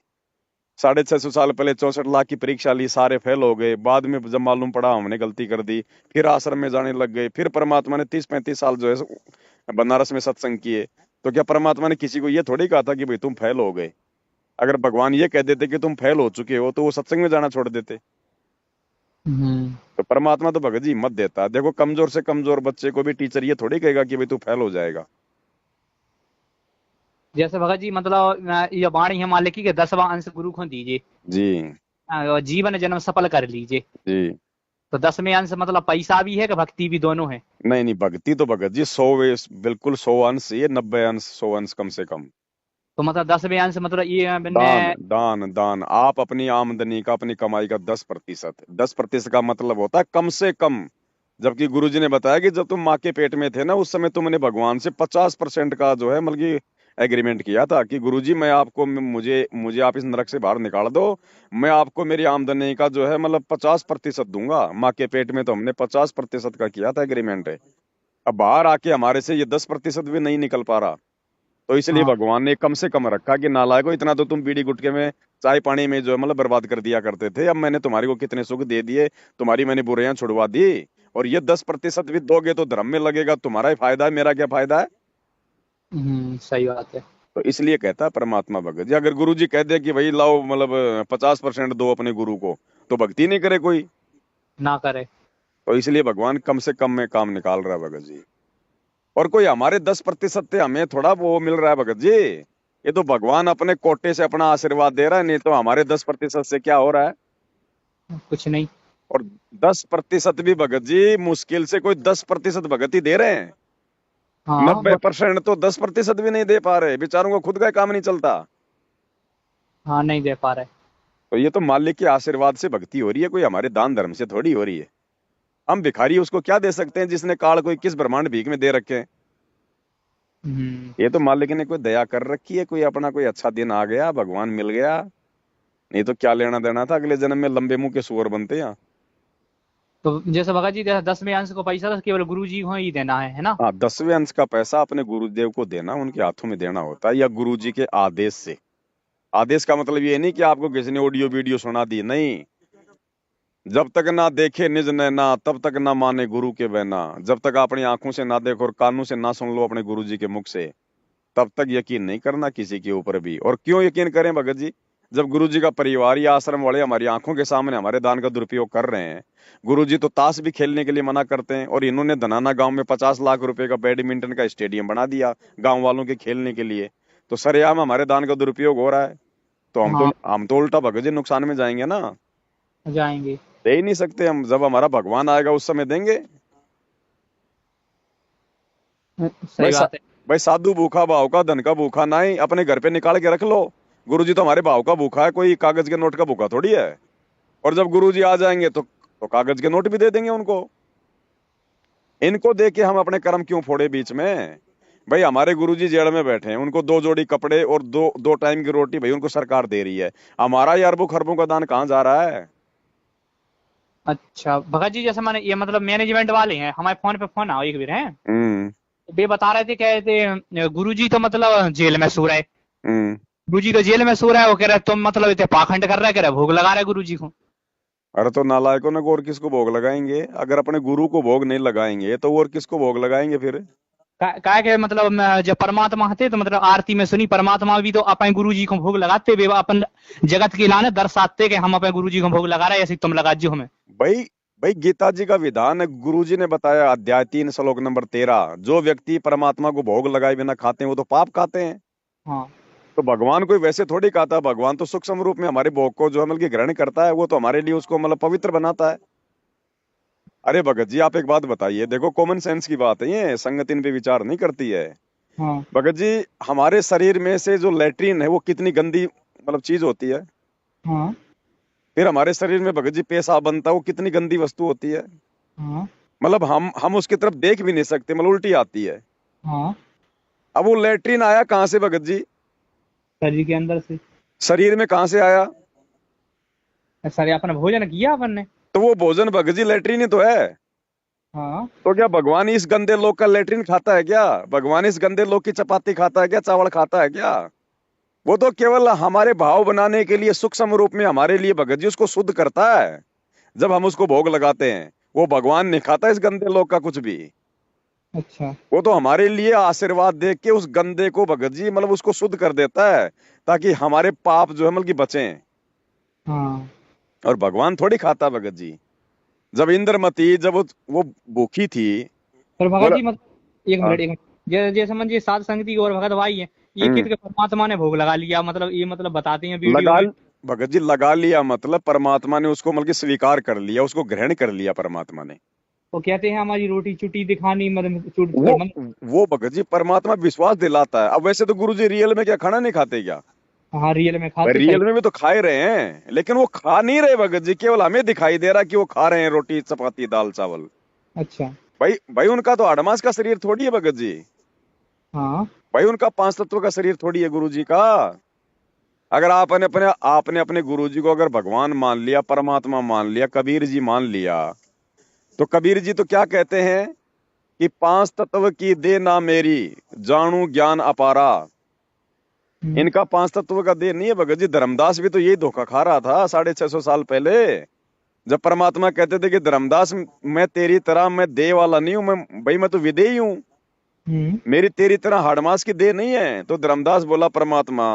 650 साल पहले 64 लाख की परीक्षा ली, सारे फेल हो गए। बाद में जब मालूम पड़ा हमने गलती कर दी, फिर आश्रम में जाने लग गए। फिर परमात्मा ने 30-35 साल जो है बनारस में सत्संग किए। तो क्या परमात्मा ने किसी को ये थोड़ी कहा था कि भाई तुम फेल हो गए? अगर भगवान ये कह देते कि तुम फेल हो चुके हो तो वो सत्संग में जाना छोड़ देते। हम्म। तो परमात्मा तो भगत जी हिम्मत देता है। देखो, कमजोर से कमजोर बच्चे को भी टीचर ये थोड़ी कहेगा कि भाई तू फेल हो जाएगा। जैसे भगत जी मतलब ये वाणी है मालिक की के 10वां अंश गुरु को दीजिए, जी जीवन जन्म सफल कर लीजिए। जी। तो 10वें अंश मतलब पैसा भी है कि भक्ति भी, दोनों है? नहीं नहीं, भक्ति तो भगत जी 100 बिल्कुल 100 अंश, ये 90 अंश, 100 अंश कम से कम। तो मतलब 10वें अंश मतलब ये मैंने। दान दान दान, आप अपनी आमदनी का, अपनी कमाई का 10%, 10% का मतलब होता है कम से कम। जबकि गुरुजी ने बताया कि जब तुम माँ के पेट में थे ना, उस समय तुमने भगवान से 50% का जो है मतलब कि एग्रीमेंट किया था कि गुरुजी मैं आपको, मुझे मुझे आप इस नरक से बाहर निकाल दो, मैं आपको मेरी आमदनी का जो है मतलब 50% दूंगा। माँ के पेट में तो हमने 50% का किया था एग्रीमेंट है। अब बाहर आके हमारे से ये 10% भी नहीं निकल पा रहा। तो इसलिए हाँ भगवान ने कम से कम रखा कि नालायको, इतना तो तुम बीड़ी गुटके में, चाय पानी में जो है मतलब बर्बाद कर दिया करते थे। अब मैंने तुम्हारी को कितने सुख दे दिए, तुम्हारी मैंने बुराइयां छुड़वा दी। और ये 10% भी दोगे तो धर्म में लगेगा, तुम्हारा ही फायदा है, मेरा क्या फायदा है? सही बात है। तो इसलिए कहता है परमात्मा भगत जी, अगर गुरु जी कह दे कि भाई लाओ मतलब 50% दो अपने गुरु को, तो भक्ति नहीं करे कोई। ना करे। तो इसलिए भगवान कम से कम में काम निकाल रहा है भगत जी। और कोई हमारे 10% से हमें थोड़ा वो मिल रहा है भगत जी। ये तो भगवान अपने कोटे से अपना आशीर्वाद दे रहा है, नहीं तो हमारे 10% से क्या हो रहा है? कुछ नहीं। और 10% भी भगत जी मुश्किल से कोई 10% भगत ही दे रहे हैं। हाँ 90% तो 10% भी नहीं दे पा रहे, बेचारों को खुद का काम नहीं चलता। हाँ नहीं दे पा रहे। तो ये तो मालिक के आशीर्वाद से भक्ति हो रही है, कोई हमारे दान धर्म से थोड़ी हो रही है। हम भिखारी उसको क्या दे सकते हैं जिसने काल कोई किस ब्रह्मांड भीख में दे रखे हैं? हम्म। ये तो मालिक ने कोई दया कर रखी है, कोई अपना कोई अच्छा दिन आ गया, भगवान मिल गया। नहीं तो क्या लेना देना था, अगले जन्म में लंबे मुंह के सुअर बनते हैं। तो जैसे भगत जी 10वें अंश को पैसा तो केवल गुरु जी को ही देना है ना? हाँ, 10वें अंश का पैसा अपने गुरुदेव को देना, उनके हाथों में देना होता है, या गुरु जी के आदेश से। आदेश का मतलब ये नहीं कि आपको किसी ने ऑडियो वीडियो सुना दी, नहीं। जब तक ना देखे निज नैना तब तक ना माने गुरु के बहना। जब तक अपनी आंखों से ना देखो और कानों से ना सुन लो अपने गुरु जी के मुख से, तब तक यकीन नहीं करना किसी के ऊपर भी। और क्यों यकीन करें भगत जी? जब गुरु जी का परिवार या आश्रम वाले हमारी आंखों के सामने हमारे दान का दुरुपयोग कर रहे हैं। गुरु जी तो ताश भी खेलने के लिए मना करते हैं, और इन्होंने धनाना गांव में 50 लाख रुपए का बैडमिंटन का स्टेडियम बना दिया गांव वालों के खेलने के लिए। तो सरेआम हमारे दान का दुरुपयोग हो रहा है। तो हाँ हम तो उल्टा भगत जी नुकसान में जाएंगे ना। जाएंगे। दे ही नहीं सकते हम, जब हमारा भगवान आएगा उस समय देंगे। भाई सही बात है। भाई साधु भूखा भाव का, धन का भूखा नहीं, अपने घर पे निकाल के रख लो। गुरुजी तो हमारे भाव का भूखा है, कोई कागज के नोट का भूखा थोड़ी है। और जब गुरुजी आ जाएंगे तो कागज के नोट भी दे देंगे उनको। इनको दे के हम अपने कर्म क्यों फोड़े बीच में? भाई हमारे गुरुजी जेल में बैठे हैं, उनको 2 जोड़ी कपड़े और दो दो टाइम की रोटी भाई उनको सरकार दे रही है। हमारा ये अरबों खरबों का दान कहाँ जा रहा है? अच्छा भगत जी, जैसे मैंने ये मतलब मैनेजमेंट वाले हैं, हमारे फोन पे फोन आओ एक बार हैं। हम्म। वे बता रहे थे, कह रहे थे गुरुजी तो मतलब जेल में सो रहे। हम्म। गुरुजी तो जेल में सो रहा है, वो कह रहा है तुम मतलब इतने पाखंड कर रहा है, कह रहा है भोग लगा रहा है गुरुजी को। अरे तो नालायकों ने और किसको भोग लगाएंगे? अगर अपने गुरु को भोग नहीं लगाएंगे तो और किसको भोग लगाएंगे फिर? का के मतलब जब परमात्मा थे तो मतलब आरती में सुनी, परमात्मा भी तो अपने गुरु जी को भोग लगाते, वे अपन जगत के लाने दर्शाते कि हम अपने गुरु जी को भोग लगा रहे हैं, ऐसे तुम लगा जो हमें। भाई भाई गीता जी का विधान है, गुरु जी ने बताया, अध्याय 3 श्लोक नंबर 13, जो व्यक्ति परमात्मा को भोग लगाए बिना खाते हैं वो तो पाप खाते हैं। हाँ तो भगवान कोई वैसे थोड़ी खाता है, भगवान तो सूक्ष्म रूप में हमारे भोग को जो है मतलब कि ग्रहण करता है, वो तो हमारे लिए उसको मतलब पवित्र बनाता है। अरे भगत जी आप एक बात बताइए, देखो कॉमन सेंस की बात है, ये संगत इन पे विचार नहीं करती है। हाँ भगत जी हमारे शरीर में से जो लेट्रिन है वो कितनी गंदी मतलब चीज होती है। हाँ फिर हमारे शरीर में भगत जी पेशाब बनता है, वो कितनी गंदी वस्तु होती है। हाँ मतलब हम उसकी तरफ देख भी नहीं सकते, मतलब उल्टी आती है। हाँ। अब वो लेट्रिन आया कहाँ से भगत जी? शरीर के अंदर से। शरीर में कहाँ से आया? सर अपन भोजन किया अपन ने। तो वो भोजन भगत जी लेट्रिन ही तो है। हाँ तो क्या भगवान इस गंदे लोग का लेट्रिन खाता है क्या? भगवान इस गंदे लोग की चपाती खाता है क्या? चावल खाता है क्या? वो तो केवल हमारे भाव बनाने के लिए सूक्ष्म रूप में हमारे लिए भगत जी उसको शुद्ध करता है। जब हम उसको भोग लगाते हैं, वो भगवान नहीं खाता इस गंदे लोग का कुछ भी। अच्छा। वो तो हमारे लिए आशीर्वाद दे के उस गंदे को भगत जी मतलब उसको शुद्ध कर देता है, ताकि हमारे पाप जो है मतलब कि बचें। हाँ और भगवान थोड़ी खाता भगत जी। जब इंद्रमती जब वो भूखी थी, पर भगत बोला। जी मतलब एक हाँ। मिनट एक मिनट, जैसे समझिए साध संगति और भगत भाई है, ये हम्म। कित के परमात्मा ने भोग लगा लिया, मतलब ये मतलब बताते हैं वीडियो लगा में। भगत जी लगा लिया मतलब परमात्मा ने उसको मतलब कि स्वीकार कर लिया, उसको ग्रहण कर लिया परमात्मा ने। वो कहते हैं हमारी रोटी चुटी दिखानी, मतलब चुट वो मतलब। वो भगत जी परमात्मा विश्वास दिलाता है। अब वैसे तो गुरु जी रियल में क्या खाना नहीं खाते क्या? हाँ रियल में भाई खाते सही। रियल में भी तो खा ही रहे हैं, लेकिन वो खा नहीं रहे भगत जी, केवल हमें दिखाई दे रहा कि वो खा रहे हैं रोटी चपाती दाल चावल। अच्छा। भाई भाई उनका तो अडमास का शरीर थोड़ी है भगत जी। हाँ भाई उनका 5 तत्व का शरीर थोड़ी है गुरु जी का। अगर आपने अपने गुरु जी को अगर भगवान मान लिया, परमात्मा मान लिया, कबीर जी मान लिया, तो कबीर जी तो क्या कहते हैं कि 5 तत्व की दे ना मेरी, जानू ज्ञान अपारा। हम्म, इनका 5 तत्व का दे नहीं है भगत जी। धर्मदास भी तो यही धोखा खा रहा था 650 साल पहले, जब परमात्मा कहते थे कि धर्मदास मैं तेरी तरह मैं देह वाला नहीं हूं, मैं तो विदेही हूं, हम्म, मेरी तेरी तरह हाड़मास की देह नहीं है। तो धर्मदास बोला परमात्मा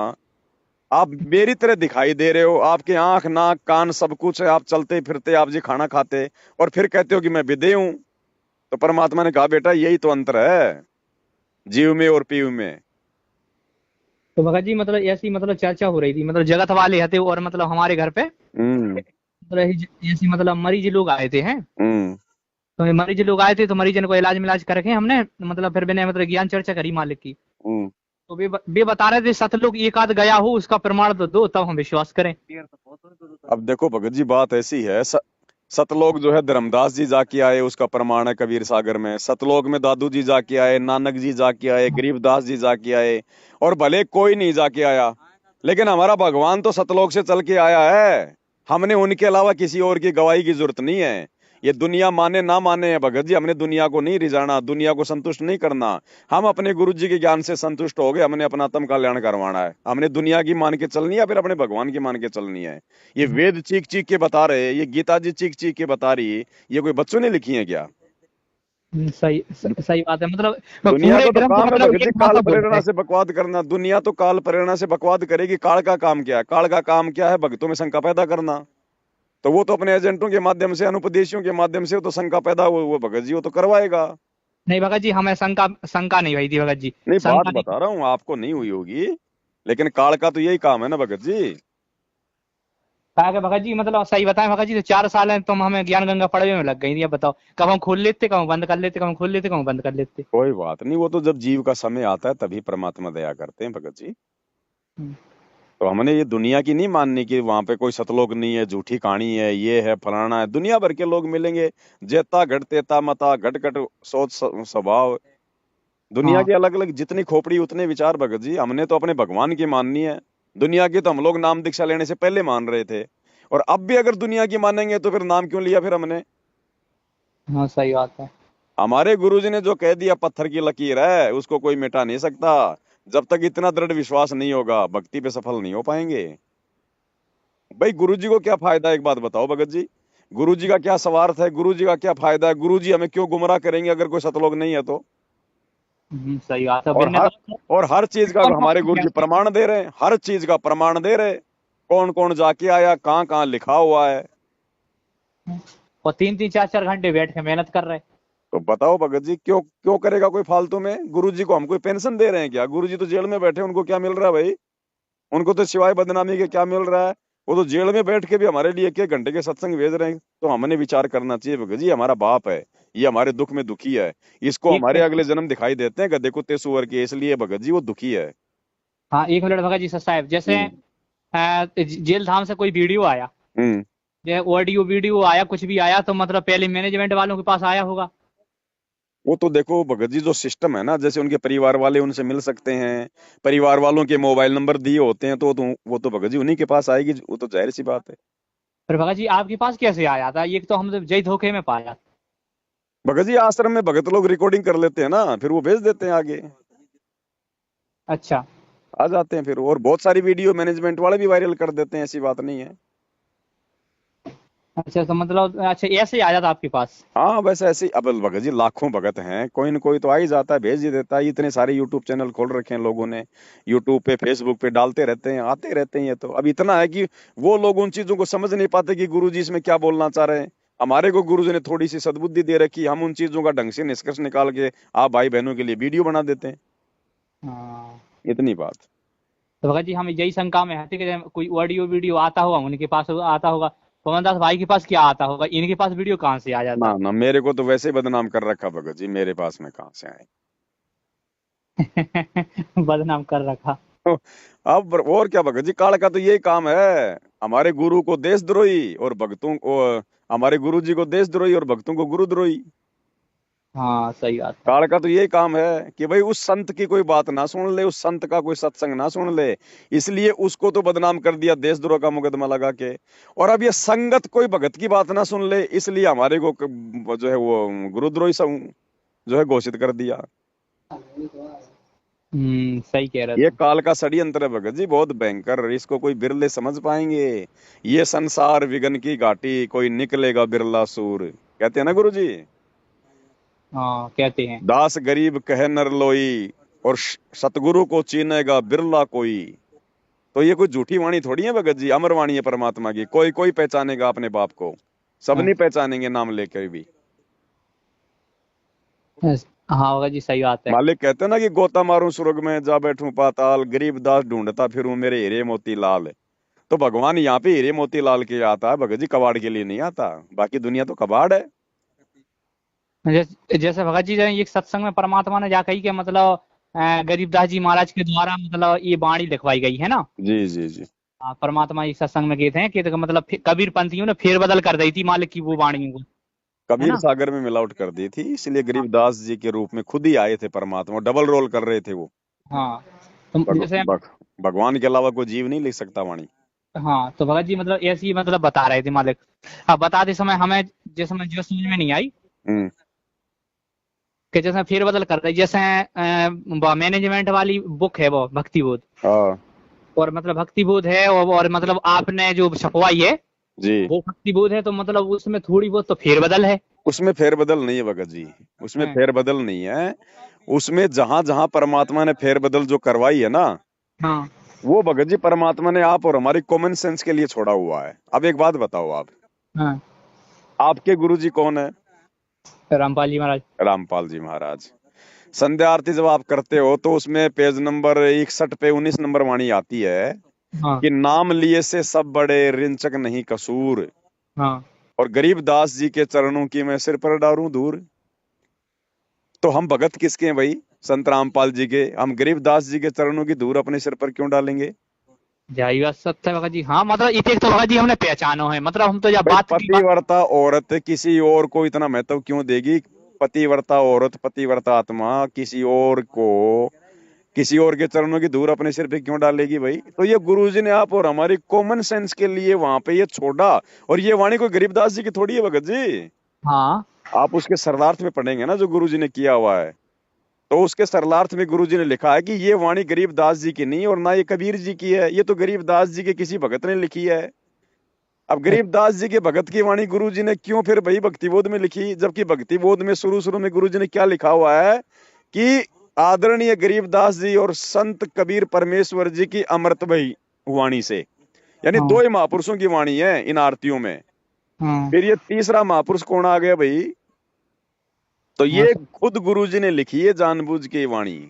आप मेरी तरह दिखाई दे रहे हो, आपके आंख नाक कान सब कुछ है, आप चलते फिरते आप जी खाना खाते, और फिर कहते हो कि मैं विदेह हूं। तो परमात्मा ने कहा बेटा यही तो अंतर है जीव में और पीव में। तो भगत जी मतलब ऐसी मतलब चर्चा हो रही थी, मतलब जगत वाले हते और मतलब हमारे घर पे हम्म। मतलब ऐसी मतलब मरीज लोग आए थे हैं। हम्म। तो ये मरीज लोग आए थे, तो मरीजन को इलाज मिलाज करके हमने मतलब फिर मैंने मतलब ज्ञान चर्चा करी मालिक की। हम्म। तो वे बता रहे थे सतलोक एक आध गया हो उसका प्रमाण तो दो, तब हम विश्वास करें। अब देखो भगत जी बात ऐसी है, सतलोक जो है धर्मदास जी जाके आए, उसका प्रमाण है कबीर सागर में। सतलोक में दादू जी जाके आए, नानक जी जाके आए, गरीबदास जी जाके आए, और भले कोई नहीं जाके आया, लेकिन हमारा भगवान तो सतलोक से चल के आया है। हमने उनके अलावा किसी और की गवाही की जरूरत नहीं है। ये दुनिया माने ना माने है भगत जी, हमने दुनिया को नहीं रिझाना, दुनिया को संतुष्ट नहीं करना। हम अपने गुरु जी के ज्ञान से संतुष्ट हो गए, हमने अपना आत्म कल्याण करवाना है। हमने दुनिया की मान के चलनी है, फिर अपने भगवान की मान के चलनी है। ये वेद चीख चीख के बता रहे, ये गीता जी चीख चीख के बता रही, ये कोई बच्चों ने लिखी है क्या? सही सही बात है। मतलब दुनिया पूरे को तो ग्रंथ काम है मतलब भगत जी एक काल भाषा बोल रहे प्रेरणा हैं। से बकवाद करना। दुनिया तो काल प्रेरणा से बकवाद करेगी। काल का काम क्या है? काल का काम क्या है? भक्तों में शंका पैदा करना। तो वो तो अपने एजेंटों के माध्यम से, अनुपदेशियों के माध्यम से वो तो शंका पैदा वो भगत जी वो तो करवाएगा। नहीं भगत जी, हमें शंका शंका नहीं हुई थी भगत जी। नहीं, बात शंका नहीं। बता रहा हूँ, आपको नहीं हुई होगी, लेकिन काल का तो यही काम है ना भगत जी। कहा कि भगत जी मतलब सही बताएं भगत जी, तो 4 साल है तुम हमें ज्ञान गंगा पढ़ने में लग गई थी। अब बताओ, कब हम खोल लेते, कब हम बंद कर लेते, कब हम खोल लेते, कब हम बंद कर लेते। कोई बात नहीं, वो तो जब जीव का समय आता है तभी परमात्मा दया करते हैं भगत जी। हम्म। तो हमने ये दुनिया की नहीं माननी कि वहां पे कोई सतलोक नहीं है, झूठी कहानी है, ये है फलाना है। दुनिया भर के लोग मिलेंगे, जेता घट तेता मता, घट घट सोच स्वभाव। दुनिया हाँ के अलग अलग जितनी खोपड़ी उतने विचार भगत जी। हमने तो अपने भगवान की माननी है। दुनिया की तो हम लोग नाम दीक्षा लेने से पहले मान रहे थे, और अब भी अगर दुनिया की मानेंगे तो फिर नाम क्यों लिया फिर हमने? हाँ सही बात है। हमारे गुरुजी ने जो कह दिया, पत्थर की लकीर है, उसको कोई मिटा नहीं सकता। जब तक इतना दृढ़ विश्वास नहीं होगा, भक्ति पे सफल नहीं हो पाएंगे। भाई गुरुजी को क्या फायदा, एक बात बताओ भगत जी। गुरुजी का क्या स्वार्थ है? गुरुजी का क्या फायदा है? गुरुजी हमें क्यों गुमराह करेंगे अगर कोई सतलोक नहीं है तो? सही बात है। और बिन्ने हर तो और हर चीज का कौन कौन हमारे सी गुरुजी कहते हैं। प्रमाण दे रहे हैं, हर चीज का प्रमाण दे रहे। कौन कौन जाके आया, कहाँ कहाँ लिखा हुआ है। और 3-3 4-4 घंटे बैठ के मेहनत कर रहे। तो बताओ भगत जी, क्यों क्यों करेगा कोई फालतू में? गुरुजी को हम कोई पेंशन दे रहे हैं क्या? गुरुजी तो जेल में बैठे, उनको क्या मिल रहा है भाई? उनको तो सिवाय बदनामी के क्या मिल रहा है? वो तो जेल में बैठ के भी हमारे लिए 1-1 घंटे के सत्संग भेज रहे हैं। तो हमने विचार करना चाहिए भगत जी, हमारा बाप है, ये हमारे दुख में दुखी है। इसको एक हमारे मिनट। अगले जन्म दिखाई देते हैं गधे कुत्ते सुअर के, इसलिए भगत जी वो दुखी है। हाँ 1 मिनट भगत जी साहब, जैसे हम्म। जेल धाम से कोई वीडियो आया, हम्म। जैसे ऑडियो वीडियो आया, कुछ भी आया, तो मतलब पहले मैनेजमेंट वालों के पास आया होगा। वो तो देखो भगत जी, जो सिस्टम है ना, जैसे उनके परिवार वाले उनसे मिल सकते हैं, परिवार वालों के मोबाइल नंबर दिए होते हैं, तो वो तो भगत जी उन्हीं के पास आएगी, वो तो जाहिर सी बात है। फिर भगत जी आपके पास कैसे आया था? ये तो हम तो जय धोखे में पाया। भगत जी आश्रम में भगत लोग रिकॉर्डिंग कर लेते हैं ना, फिर वो भेज देते हैं आगे, अच्छा। आ जाते हैं फिर। और बहुत सारी वीडियो मैनेजमेंट वाले भी वायरल कर देते हैं, ऐसी बात नहीं है। अच्छा तो मतलब अच्छा ऐसे ही आया था आपके पास। हाँ वैसे ऐसे ही, अब भगत जी लाखों भगत हैं, कोई न कोई तो आ ही जाता है, भेज ही देता है। इतने सारे यूट्यूब चैनल खोल रखे हैं लोगों ने, यूट्यूब पे फेसबुक पे डालते रहते हैं, आते रहते हैं। ये तो अब इतना है कि वो लोग उन चीजों को समझ नहीं पाते कि गुरुजी इसमें क्या बोलना चाह रहे हैं। हमारे को गुरुजी ने थोड़ी सी सद्बुद्धि दे रखी, हम उन चीजों का ढंग से निष्कर्ष निकाल के आप भाई बहनों के लिए वीडियो बना देते हैं। हाँ। इतनी बात। तो भगत जी हम यही शंका में हटे कि कोई ऑडियो वीडियो आता होगा, उनके पास आता होगा। पवन दास भाई के पास क्या आता होगा, इनके पास वीडियो कहाँ से आ जाता ना ना, मेरे को तो वैसे ही बदनाम कर रखा भगत जी, मेरे पास में कहाँ से आए। है। बदनाम कर रखा। अब और क्या भगत जी, काल का तो यही काम है। हमारे गुरु को देशद्रोही और भक्तों को, हमारे गुरु जी को देशद्रोही और भक्तों को गुरुद्रोही। हाँ सही बात है। काल का तो यही काम है कि भाई उस संत की कोई बात ना सुन ले, उस संत का कोई सत्संग ना सुन ले, इसलिए उसको तो बदनाम कर दिया देशद्रोह का मुकदमा लगा के। और अब ये संगत कोई भगत की बात ना सुन ले, इसलिए हमारे को जो है वो गुरुद्रोही जो है घोषित कर दिया। सही कह रहे ये तुम। काल का षड्यंत्र है भगत जी, बहुत भयंकर। इसको कोई बिरले समझ पाएंगे। ये संसार विघन की घाटी, कोई निकलेगा बिरला सूर, कहते हैं ना गुरु जी। हाँ कहते हैं। दास गरीब कहे नर लोई, और सतगुरु को चीनेगा बिरला कोई। तो ये कोई झूठी वाणी थोड़ी है भगत जी, अमर वाणी है परमात्मा की। कोई कोई पहचानेगा अपने बाप को, सब हाँ नहीं पहचानेंगे नाम लेकर भी। हाँ भगत जी सही बात है। मालिक कहते हैं ना कि गोता मारूं स्वर्ग में, जा बैठूं पाताल, गरीब दास ढूंढता फिरूं मेरे हीरे मोती लाल। तो भगवान यहाँ पे हीरे मोती लाल के आता है भगत जी, कबाड़ के लिए नहीं आता। बाकी दुनिया तो कबाड़ है। जैसे भगत जी एक सत्संग में परमात्मा ने जा कही कि मतलब गरीबदास जी महाराज के द्वारा मतलब ये वाणी लिखवाई गई है ना। जी जी जी। हाँ, परमात्मा एक सत्संग में कहते हैं कि तो मतलब कबीर पंथियों ने फेरबदल कर दी थी मालिक की वो वाणियों को, है कबीर ना। सागर में मिलावट कर दी थी, इसलिए हाँ गरीबदास जी के रूप में खुद ही आए थे परमात्मा, डबल रोल कर रहे थे वो। हाँ। तो भग, जैसे भग, भगवान के अलावा कोई जीव नहीं लिख सकता वाणी। हाँ तो भगत जी मतलब ऐसे ही मतलब बता रहे थे मालिक। अब बताते समय हमें जैसे मैं जो समझ में नहीं आई हम्म। कि जैसे फेरबदल कर रहे, जैसे मैनेजमेंट वाली बुक है वो भक्ति बोध, हाँ और मतलब भक्ति बोध है, और मतलब आपने जो छपवाई है जी। वो भक्ति बोध है, तो मतलब उसमें थोड़ी बहुत तो फेरबदल है। उसमें फेरबदल नहीं है भगत जी, उसमें हैं। फेरबदल नहीं है। उसमें जहां जहां परमात्मा ने फेरबदल जो करवाई है ना, हाँ। वो भगत जी परमात्मा ने आप और हमारी कॉमन सेंस के लिए छोड़ा हुआ है। अब एक बात बताओ आप, हाँ। आपके गुरुजी कौन है? रामपाल जी महाराज। रामपाल जी महाराज। संध्या आरती जब आप करते हो तो उसमें पेज नंबर 61 पे 19 नंबर वाणी आती है हाँ। कि नाम लिए से सब बड़े, रिंचक नहीं कसूर, हाँ। और गरीब दास जी के चरणों की मैं सिर पर डारूं दूर। तो हम भगत किसके हैं भाई? संत रामपाल जी के। हम गरीब दास जी के चरणों की धूल अपने सिर पर क्यों डालेंगे? जय बात सत्य भगत जी। हाँ मतलब इतने तो भगत जी हमने पहचानो है, मतलब हम तो जब भाई बात की बात। पतिव्रता औरत किसी और को इतना महत्व क्यों देगी? पतिव्रता औरत, पतिव्रता आत्मा किसी और को, किसी और के चरणों की धूल अपने सिर पे क्यों डालेगी भाई? तो ये गुरुजी ने आप और हमारी कॉमन सेंस के लिए वहां पे ये छोड़ा। और ये वाणी कोई गरीबदास जी की थोड़ी है भगत जी। हाँ। आप उसके सरलार्थ में पढ़ेंगे ना जो गुरुजी ने किया हुआ है, तो उसके सरलार्थ में गुरुजी ने लिखा है कि ये वाणी गरीबदास जी की नहीं और ना ये कबीर जी की है, ये तो गरीबदास जी के किसी भगत ने लिखी है। अब गरीबदास जी के भगत की वाणी गुरुजी ने क्यों फिर भाई भक्तिबोध में लिखी? जबकि भक्तिबोध में शुरू शुरू में गुरुजी ने क्या लिखा हुआ है कि आदरणीय गरीबदास जी और संत कबीर परमेश्वर जी की अमृत भई वाणी से, यानी हाँ। दो ही महापुरुषों की वाणी है इन आरतियों में। हाँ। फिर ये तीसरा महापुरुष कौन आ गया भाई? तो हाँ ये सर। खुद गुरुजी ने लिखी है जानबूझ के वाणी।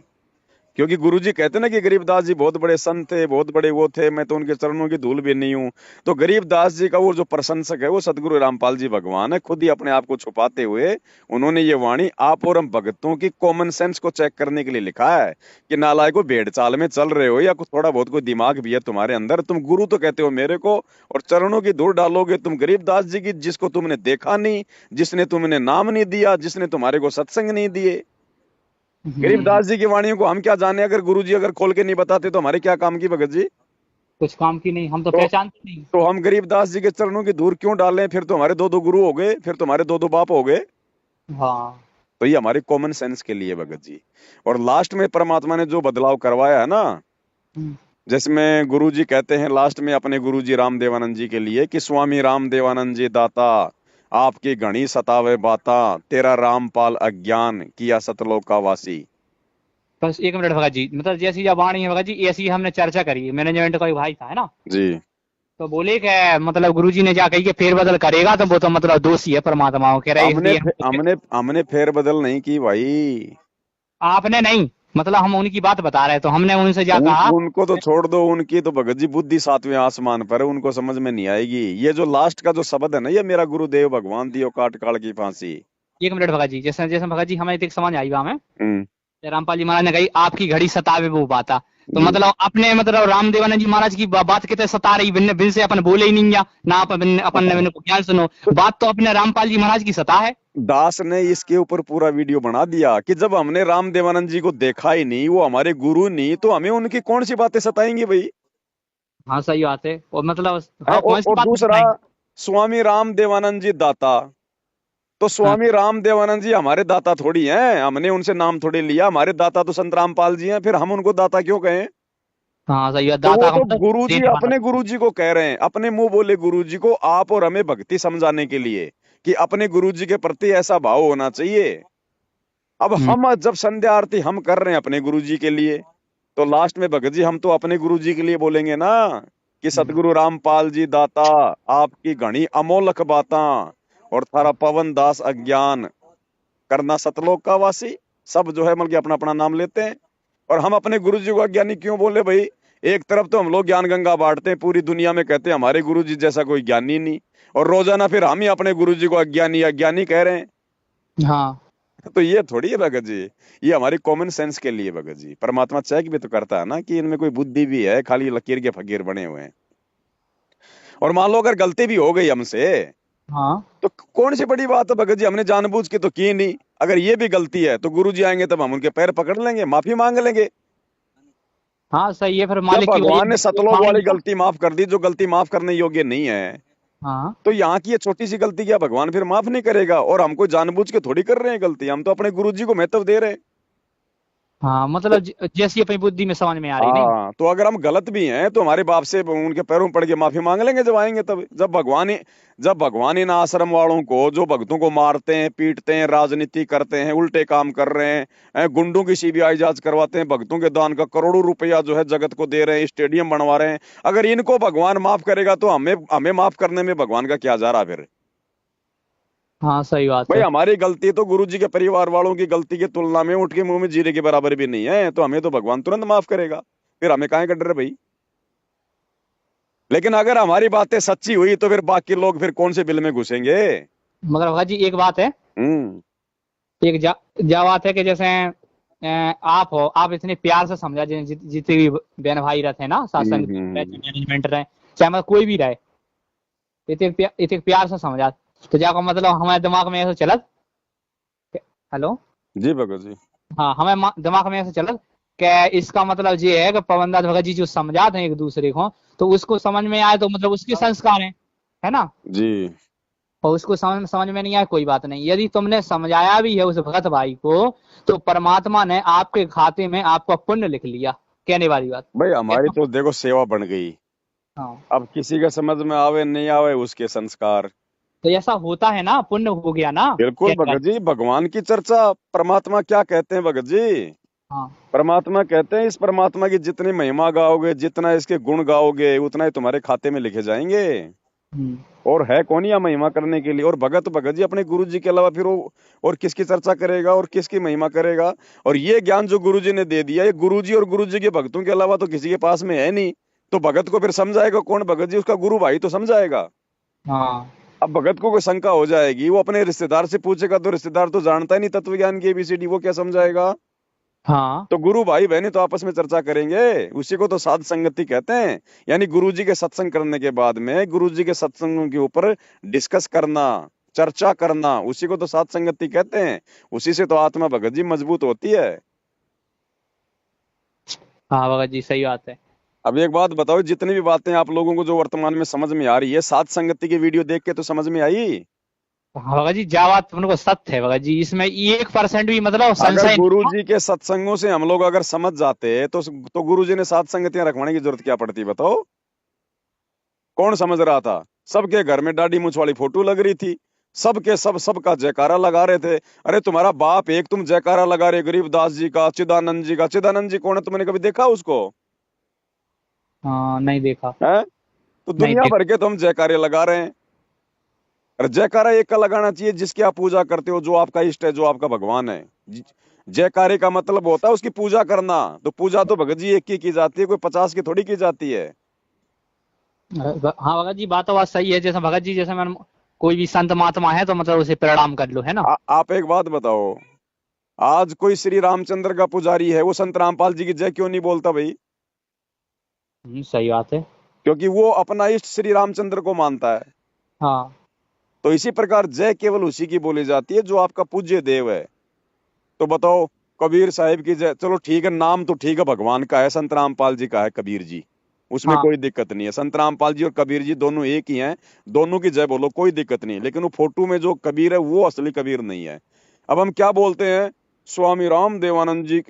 क्योंकि गुरुजी कहते ना कि गरीबदास जी बहुत बड़े संत थे, बहुत बड़े वो थे, मैं तो उनके चरणों की धूल भी नहीं हूं। तो गरीबदास जी का वो जो प्रशंसक है वो सदगुरु रामपाल जी भगवान है, खुद ही अपने आप को छुपाते हुए उन्होंने ये वाणी आप और हम भगतों की कॉमन सेंस को चेक करने के लिए लिखा है कि नालायको भेड़ चाल में चल रहे हो या कुछ थोड़ा बहुत कोई दिमाग भी है तुम्हारे अंदर, तुम गुरु तो कहते हो मेरे को और चरणों की धूल डालोगे तुम गरीबदास जी की, जिसको तुमने देखा नहीं, जिसने तुमने नाम नहीं दिया, जिसने तुम्हारे को सत्संग नहीं दिए। गरीबदास जी की वाणियों को हम क्या जाने? अगर गुरुजी अगर खोल के नहीं बताते तो हमारे क्या काम की भगत जी? कुछ काम की नहीं, हम तो तो पहचानते नहीं। तो हम गरीबदास जी के चरणों की धूल क्यों डालें? फिर तो हमारे दो दो गुरु हो गए, फिर तो हमारे दो दो बाप हो गए। हाँ। तो ये हमारी कॉमन सेंस के लिए भगत जी। और लास्ट में परमात्मा ने जो बदलाव करवाया है ना, हम्म। जिसमें गुरु जी कहते हैं लास्ट में अपने गुरु जी राम देवानंद जी के लिए कि स्वामी राम देवानंद जी दाता, आपकी घनी सतावे बाता, तेरा रामपाल अज्ञान किया सतलोक का वासी। बस एक मिनट भगत जी, मतलब जैसी जब वाणी है भगत जी ऐसी हमने चर्चा करी, मैनेजमेंट का एक भाई था है ना, जी। तो बोले कि मतलब गुरुजी ने जा कही कि फेरबदल करेगा तो वो तो मतलब दोषी है परमात्मा को, कह रहे हमने इसलिए हम हमने हमने फेरबदल नहीं की भाई। आपने नहीं, मतलब हम उनकी बात बता रहे, तो हमने उनसे जा कहा। उनको तो छोड़ दो, उनकी तो भगत जी बुद्धि सातवें आसमान पर है, उनको समझ में नहीं आएगी। ये जो लास्ट का जो शब्द है ना, ये मेरा गुरुदेव भगवान दियो काट काल की फांसी। एक मिनट भगत जी, जैसे जैसे भगत जी हमें एक समझ आई बा हमें, हम्म। रामपाल जी महाराज ने कही आपकी घड़ी सतावे वो बाता, तो जी। मतलब अपने मतलब रामदेवानंद जी महाराज की बात कितने सता रही, बिन बिन से अपन बोले ही नहीं या ना अपन अपन ने बिन को ज्ञान सुनो, तो बात तो अपने रामपाल जी महाराज की सता है। दास ने इसके ऊपर पूरा वीडियो बना दिया कि जब हमने राम देवानंद जी को देखा ही नहीं, वो हमारे गुरु नहीं, तो हमें उनकी कौन सी बातें सताएंगी भाई? हाँ सही बात है, और मतलब हाँ, हाँ कौन सी और बात दूसरा, बताएंगे। स्वामी राम देवानंद जी दाता, तो हाँ। स्वामी राम देवानंद जी हमारे दाता थोड़ी हैं, हमने उनसे नाम थोड़ी लिया। हमारे दाता तो संत रामपाल जी हैं, फिर हम उनको दाता क्यों कहें? हाँ सही बात, तो वो दाता का तो मतलब गुरुजी देने वाला। अपने गुरुजी को कह रहे हैं, अपने मुंह बोले गुरुजी को, आप और हमें भक्ति समझाने के लिए कि अपने गुरुजी के प्रति ऐसा भाव होना चाहिए। अब हम्म। हम जब संध्या आरती हम कर रहे हैं अपने गुरुजी के लिए, तो लास्ट में भगत जी हम तो अपने गुरुजी के लिए बोलेंगे ना कि सतगुरु रामपाल जी दाता, आपकी घनी अमोलक बाता, और थारा पवन दास अज्ञान करना सतलोक का वासी। सब जो है मतलब कि अपना अपना नाम लेते हैं। और हम अपने गुरुजी को अज्ञानी क्यों बोले भाई? एक तरफ तो हम लोग ज्ञान गंगा बांटते हैं पूरी दुनिया में, कहते हैं हमारे गुरुजी जैसा कोई ज्ञानी नहीं, और रोजाना फिर हम ही अपने गुरुजी को अज्ञानी अज्ञानी कह रहे हैं। हाँ। तो ये थोड़ी है भगत जी, ये हमारी कॉमन सेंस के लिए भगत जी। परमात्मा चेक भी तो करता है ना कि इनमें कोई बुद्धि भी है, खाली लकीर के फकीर बने हुए हैं। और मान लो अगर गलती भी हो गई हमसे, हाँ। तो कौन सी बड़ी बात है भगत जी, हमने जानबूझ के तो की नहीं। अगर ये भी गलती है तो गुरु जी आएंगे तब हम उनके पैर पकड़ लेंगे, माफी मांग लेंगे। हाँ सही है, फिर जब मालिक की वजह भगवान ने से सतलोक मांग वाली लिया। गलती माफ कर दी जो गलती माफ करने योग्य नहीं है, हाँ तो यहाँ की ये छोटी सी गलती क्या भगवान फिर माफ नहीं करेगा? और हमको जानबूझ के थोड़ी कर रहे हैं गलती, हम तो अपने गुरु जी को महत्व दे रहे हैं। हाँ, मतलब जैसी अपनी बुद्धि में समझ में आ रही नहीं। हाँ, तो अगर हम गलत भी हैं तो हमारे बाप से उनके पैरों में पड़ के माफी मांग लेंगे जब आएंगे तब। जब भगवान इन आश्रम वालों को, जो भक्तों को मारते हैं, पीटते हैं, राजनीति करते हैं, उल्टे काम कर रहे हैं, गुंडों की सीबीआई जांच करवाते हैं, भक्तों के दान का करोड़ों रुपया जो है जगत को दे रहे हैं, स्टेडियम बनवा रहे हैं, अगर इनको भगवान माफ करेगा तो हमें हमें माफ करने में भगवान का क्या जा रहा फिर? हाँ सही बात भाई है। हमारी गलती तो गुरु जी के परिवार वालों की गलती की तुलना में उठ के मुंह में जीरे के बराबर भी नहीं है, तो हमें तो भगवान तुरंत माफ करेगा, फिर हमें काहे का डर है भाई? लेकिन अगर हमारी बातें सच्ची हुई तो फिर बाकी लोग फिर कौन से बिल में घुसेंगे? मगर भगत जी एक बात है, हम्म। एक जा बात है कि जैसे आप हो, आप इतने प्यार से समझा, जितने भी बहन भाई रहते हैं ना, हम्म। सत्संग मैनेजमेंट रहे, चाहे मतलब कोई भी रहे, इतने प्यार से समझा, तो जाकर मतलब हमारे दिमाग में ऐसा चलत। हेलो। जी भगत जी। हाँ, हमें दिमाग में ऐसा चलत कि इसका मतलब ये है कि पवनदास भगत जी जो समझाते हैं एक दूसरे को, तो उसको समझ में आए तो मतलब उसके संस्कार है ना। जी। और उसको समझ में नहीं आया कोई बात नहीं, यदि तुमने समझाया भी है उस भगत भाई को, तो परमात्मा ने आपके खाते में आपका पुण्य लिख लिया, कहने वाली बात। भाई हमारी तो देखो सेवा बन गई। हाँ, अब किसी का समझ में आवे नहीं आवे उसके संस्कार। तो ऐसा होता है ना, पुण्य हो गया ना, बिल्कुल कहने भगत वाली। जी, भगवान की चर्चा, परमात्मा क्या कहते हैं भगत जी? हाँ। परमात्मा कहते हैं इस परमात्मा की जितनी महिमा गाओगे, जितना इसके गुण गाओगे, उतना ही तुम्हारे खाते में लिखे जाएंगे। हम्म। और है कौन या महिमा करने के लिए? और भगत भगत जी अपने गुरु जी के अलावा फिर वो और किसकी चर्चा करेगा और किसकी महिमा करेगा? और ये ज्ञान जो गुरु जी ने दे दिया, ये गुरु जी और गुरु जी के भक्तों के अलावा तो किसी के पास में है नहीं, तो भगत को फिर समझाएगा कौन? भगत जी उसका गुरु भाई तो समझाएगा। हाँ। अब भगत को कोई शंका हो जाएगी, वो अपने रिश्तेदार से पूछेगा, तो रिश्तेदार तो जानता ही नहीं तत्व ज्ञान की एबीसीडी, वो क्या समझाएगा? हाँ। तो गुरु भाई बहने तो आपस में चर्चा करेंगे, उसी को तो साध संगति कहते हैं। यानी गुरु जी के सत्संग करने के बाद में गुरु जी के सत्संगों के ऊपर डिस्कस करना, चर्चा करना, उसी को तो साध संगति कहते हैं। उसी से तो आत्मा भगत जी मजबूत होती है। हाँ भगत जी सही बात है। अब एक बात बताओ, जितनी भी बातें आप लोगों को जो वर्तमान में समझ में आ रही है, साध संगति की वीडियो देख के तो समझ में आई? हाँ भगत जी, जा बात तुमको सत्य है भगत जी, इसमें 1% भी मतलब अगर संशय गुरु नहीं। जी के सत्संगों से हम लोग अगर समझ जाते तो गुरु जी ने साध संगतियां रखवाने की जरूरत क्या पड़ती, बताओ? कौन समझ रहा था? सबके घर में दाढ़ी मूंछ वाली फोटो लग रही थी, सबके सबका जयकारा लगा रहे थे। अरे तुम्हारा बाप एक तुम जयकारा लगा रहे गरीबदास जी का, चिदानंद जी का। चिदानंद जी कौन है, तुमने कभी देखा उसको? हाँ, नहीं देखा। है? तो नहीं दुनिया देखा। भर के तो हम जयकारे लगा रहे हैं। और जयकारा एक का लगाना चाहिए जिसकी आप पूजा करते हो, जो आपका इष्ट है, जो आपका भगवान है। जयकारे का मतलब होता है उसकी पूजा करना। तो पूजा तो भगत जी एक की जाती है, कोई 50 की थोड़ी की जाती है। हाँ भगत जी, बात तो बात सही है, जैसे भगत जी जैसे मैं, कोई भी संत महात्मा है तो मतलब उसे प्रणाम कर लो, है ना। आप एक बात बताओ, आज कोई श्री रामचंद्र का पुजारी है, वो संत रामपाल जी की जय क्यों नहीं बोलता भाई? सही बात है। क्योंकि वो अपना इष्ट श्री रामचंद्र को मानता है। हाँ। तो इसी प्रकार जय केवल उसी की बोली जाती है जो आपका पूज्य देव है। तो बताओ, कबीर साहिब की जय, चलो ठीक है, नाम तो ठीक है भगवान का है, संत रामपाल जी का है कबीर जी, उसमें हाँ। कोई दिक्कत नहीं है। संत रामपाल जी और कबीर जी दोनों एक ही हैं, दोनों की जय बोलो, कोई दिक्कत नहीं। लेकिन वो फोटो में जो कबीर है वो असली कबीर नहीं है। अब हम क्या बोलते हैं? स्वामी राम देवानंद जी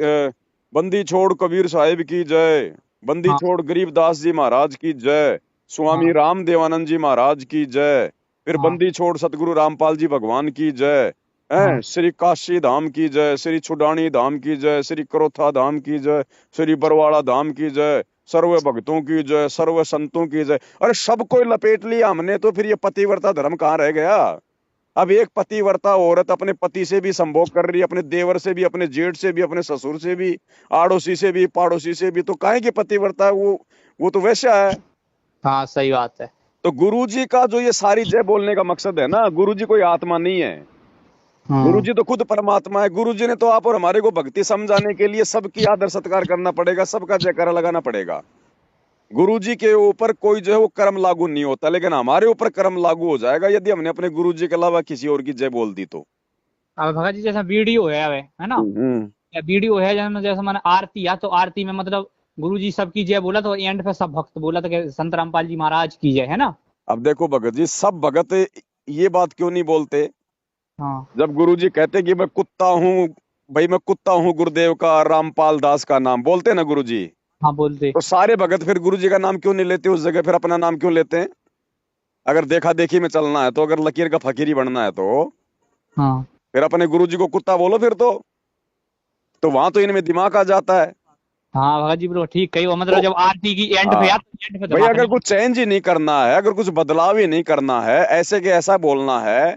बंदी छोड़ कबीर साहिब की जय, बंदी हाँ। छोड़ गरीबदास जी महाराज की जय, स्वामी हाँ। राम देवानंद जी महाराज की जय, फिर हाँ। बंदी छोड़ सतगुरु रामपाल जी भगवान की जय, हाँ। श्री काशी धाम की जय, श्री छुडानी धाम की जय, श्री करोथा धाम की जय, श्री बरवाड़ा धाम की जय, सर्व भक्तों की जय, सर्व संतों की जय। अरे सबको लपेट लिया हमने, तो फिर ये पतिव्रता धर्म कहाँ रह गया? अब एक पतिव्रता औरत अपने पति से भी संभोग कर रही है, अपने देवर से भी, अपने जेठ से भी, अपने ससुर से भी, आड़ोसी से भी, पड़ोसी से भी। तो काहे की पतिव्रता है? वो तो वैश्या है। हाँ सही बात है। तो गुरु जी का जो ये सारी जय बोलने का मकसद है ना, गुरु जी कोई आत्मा नहीं है, गुरु हाँ। जी तो खुद परमात्मा है। गुरु जी ने तो आप और हमारे को भक्ति समझाने के लिए सबकी आदर सत्कार करना पड़ेगा, सबका जयकारा लगाना पड़ेगा। गुरु जी के ऊपर कोई जो है वो कर्म लागू नहीं होता, लेकिन हमारे ऊपर कर्म लागू हो जाएगा यदि हमने अपने गुरु जी के अलावा किसी और की जय बोल दी तो। अब भगत जी जैसा वीडियो है, अब है ना, हम्म। या वीडियो है जैसे जैसे मैंने आरती है, तो आरती में मतलब गुरु जी सबकी जय बोला, तो एंड पे सब भक्त बोला था कि संत रामपाल जी महाराज की जय, है ना। अब देखो भगत जी, सब भगत ये बात क्यों नहीं बोलते? हाँ जब गुरुजी कहते कि मैं कुत्ता हूँ, भाई मैं कुत्ता हूँ गुरुदेव का, रामपाल दास का नाम बोलते ना गुरुजी, हाँ बोलते। तो सारे भगत फिर गुरुजी का नाम क्यों नहीं लेते उस जगह, फिर अपना नाम क्यों लेते हैं? अगर देखा देखी में चलना है तो, अगर लकीर का फकीरी बनना है तो हाँ फिर अपने गुरुजी को कुत्ता बोलो फिर तो वहां तो इनमें दिमाग आ जाता है। हाँ भगत जी बिल्कुल ठीक कही। वो मतलब तो जब आरती की एंड पे हाँ, या तो एंड पे भाई दिमाग अगर नहीं। कुछ चेंज ही नहीं करना है, अगर कुछ बदलाव ही नहीं करना है, ऐसे के ऐसा बोलना है,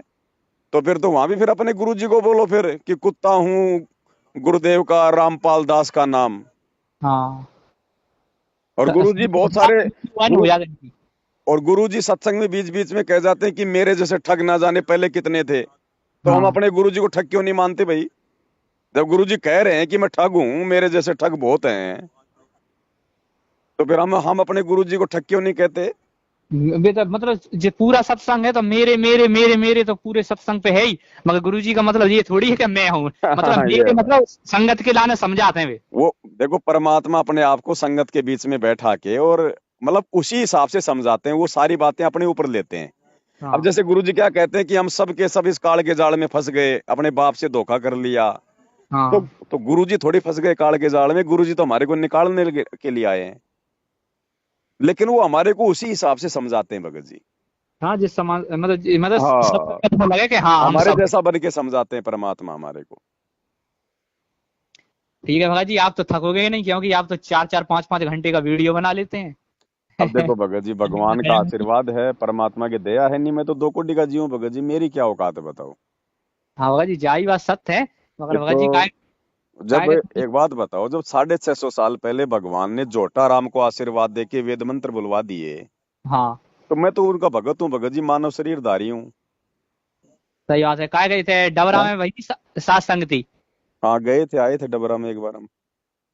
तो फिर तो वहां भी फिर अपने गुरुजी को बोलो फिर कि कुत्ता हूँ गुरुदेव का, रामपाल दास का नाम। हाँ और गुरुजी बहुत सारे वन हो गुरु जाता है। और गुरुजी सत्संग में बीच बीच में कह जाते हैं कि मेरे जैसे ठग ना जाने पहले कितने थे। तो हम हाँ अपने गुरुजी को ठग क्यों नहीं मानते भाई? जब गुरुजी कह रहे हैं कि मैं ठग हूं, मेरे जैसे ठग बहुत हैं, तो फिर हम अपने गुरुजी को ठग क्यों नहीं कहते? वे तो मतलब जो पूरा सत्संग है तो मेरे मेरे मेरे मेरे तो पूरे सत्संग पे है ही। मगर गुरुजी का मतलब ये थोड़ी है कि मैं हूँ, मतलब ये मेरे मतलब संगत के लाने समझाते हैं वे। वो देखो, परमात्मा अपने आप को संगत के बीच में बैठा के और मतलब उसी हिसाब से समझाते हैं, वो सारी बातें अपने ऊपर लेते हैं। अब हाँ जैसे गुरुजी क्या कहते हैं कि हम सब के सब इस काल के जाल में फंस गए, अपने बाप से धोखा कर लिया। तो हाँ तो गुरुजी थोड़ी फंस गए काल के जाल में, गुरुजी तो हमारे को निकालने के लिए आए हैं। लेकिन वो हमारे को उसी हिसाब से समझाते हैं भगत जी। हाँ जिस समाज मतलब सब हाँ, संगत में लगे कि हाँ हम हमारे सब हैं। जैसा बन के समझाते हैं परमात्मा हमारे को। ठीक है भगत जी, आप तो थकोगे ही नहीं क्योंकि आप तो 4 4 5 5 घंटे का वीडियो बना लेते हैं। अब देखो भगत जी, भगवान का आशीर्वाद है, परमात्मा की दया है, नहीं मैं तो 2 कोटि का जीव भगत जी, मेरी क्या औकात है बताओ? हाँ भगत जी जाई बात सत्य है। मगर एक भगत जी तो जब, काय एक बात बताओ, जब 650 साल पहले भगवान ने जोटा राम को आशीर्वाद देके वेद मंत्र बुलवा दिए, हाँ तो मैं तो उनका भगत हूँ भगत जी, मानव शरीरधारी हूँ। सही बात है। काय गए थे डबरा हाँ, में वही सात संगति। हाँ गए थे, आए थे डबरा में एक बार हम।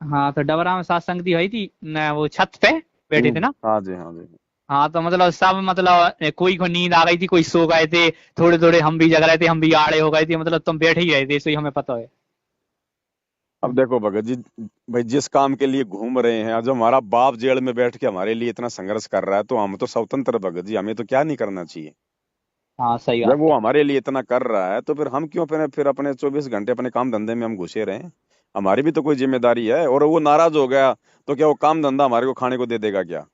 हाँ तो डबरा में सात संगति हुई थी न, वो छत पे बैठे थे ना। हाँ जी, हाँ जी। हाँ तो मतलब सब मतलब कोई को नींद आ गई थी, कोई सो गए थे, थोड़े थोड़े हम भी जग रहे थे, हम भी आड़े हो गए थे, मतलब तुम बैठे ही रहे थे, इसलिए हमें पता है। अब देखो भगत जी, भाई जिस काम के लिए घूम रहे हैं, जो हमारा बाप जेल में बैठ के हमारे लिए इतना संघर्ष कर रहा है, तो हम तो स्वतंत्र भगत जी, हमें तो क्या नहीं करना चाहिए? हाँ सही जब बात वो है। हमारे लिए इतना कर रहा है, तो फिर हम क्यों फिर अपने 24 घंटे अपने काम धंधे में हम घुसे रहे? हमारी भी तो कोई जिम्मेदारी है। और वो नाराज हो गया तो क्या वो काम धंधा हमारे को खाने को दे देगा क्या?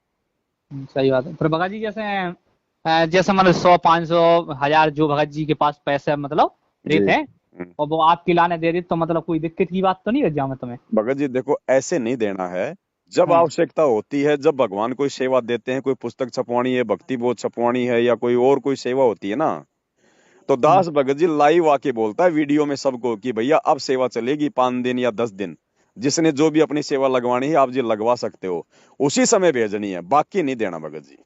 सही बात है। पर भगत जी जैसे जैसे मतलब 100 500 1000 जो भगत जी के पास पैसे मतलब जी। रहते हैं, और वो आपके लाने दे दे तो मतलब कोई दिक्कत की बात तो नहीं रह जाओ मैं तुम्हें। भगत जी देखो, ऐसे नहीं देना है। जब हाँ आवश्यकता होती है, जब भगवान कोई सेवा देते हैं, कोई पुस्तक छपवानी है, भक्ति बोध छपवानी है, या कोई और कोई सेवा होती है ना, तो हम्म, दास भगत जी लाइव आके बोलता है वीडियो में सबको कि भैया अब सेवा चलेगी 5 दिन या 10 दिन, जिसने जो भी अपनी सेवा लगवानी है आप जी लगवा सकते हो, उसी समय भेजनी है, बाकी नहीं देना भगत जी।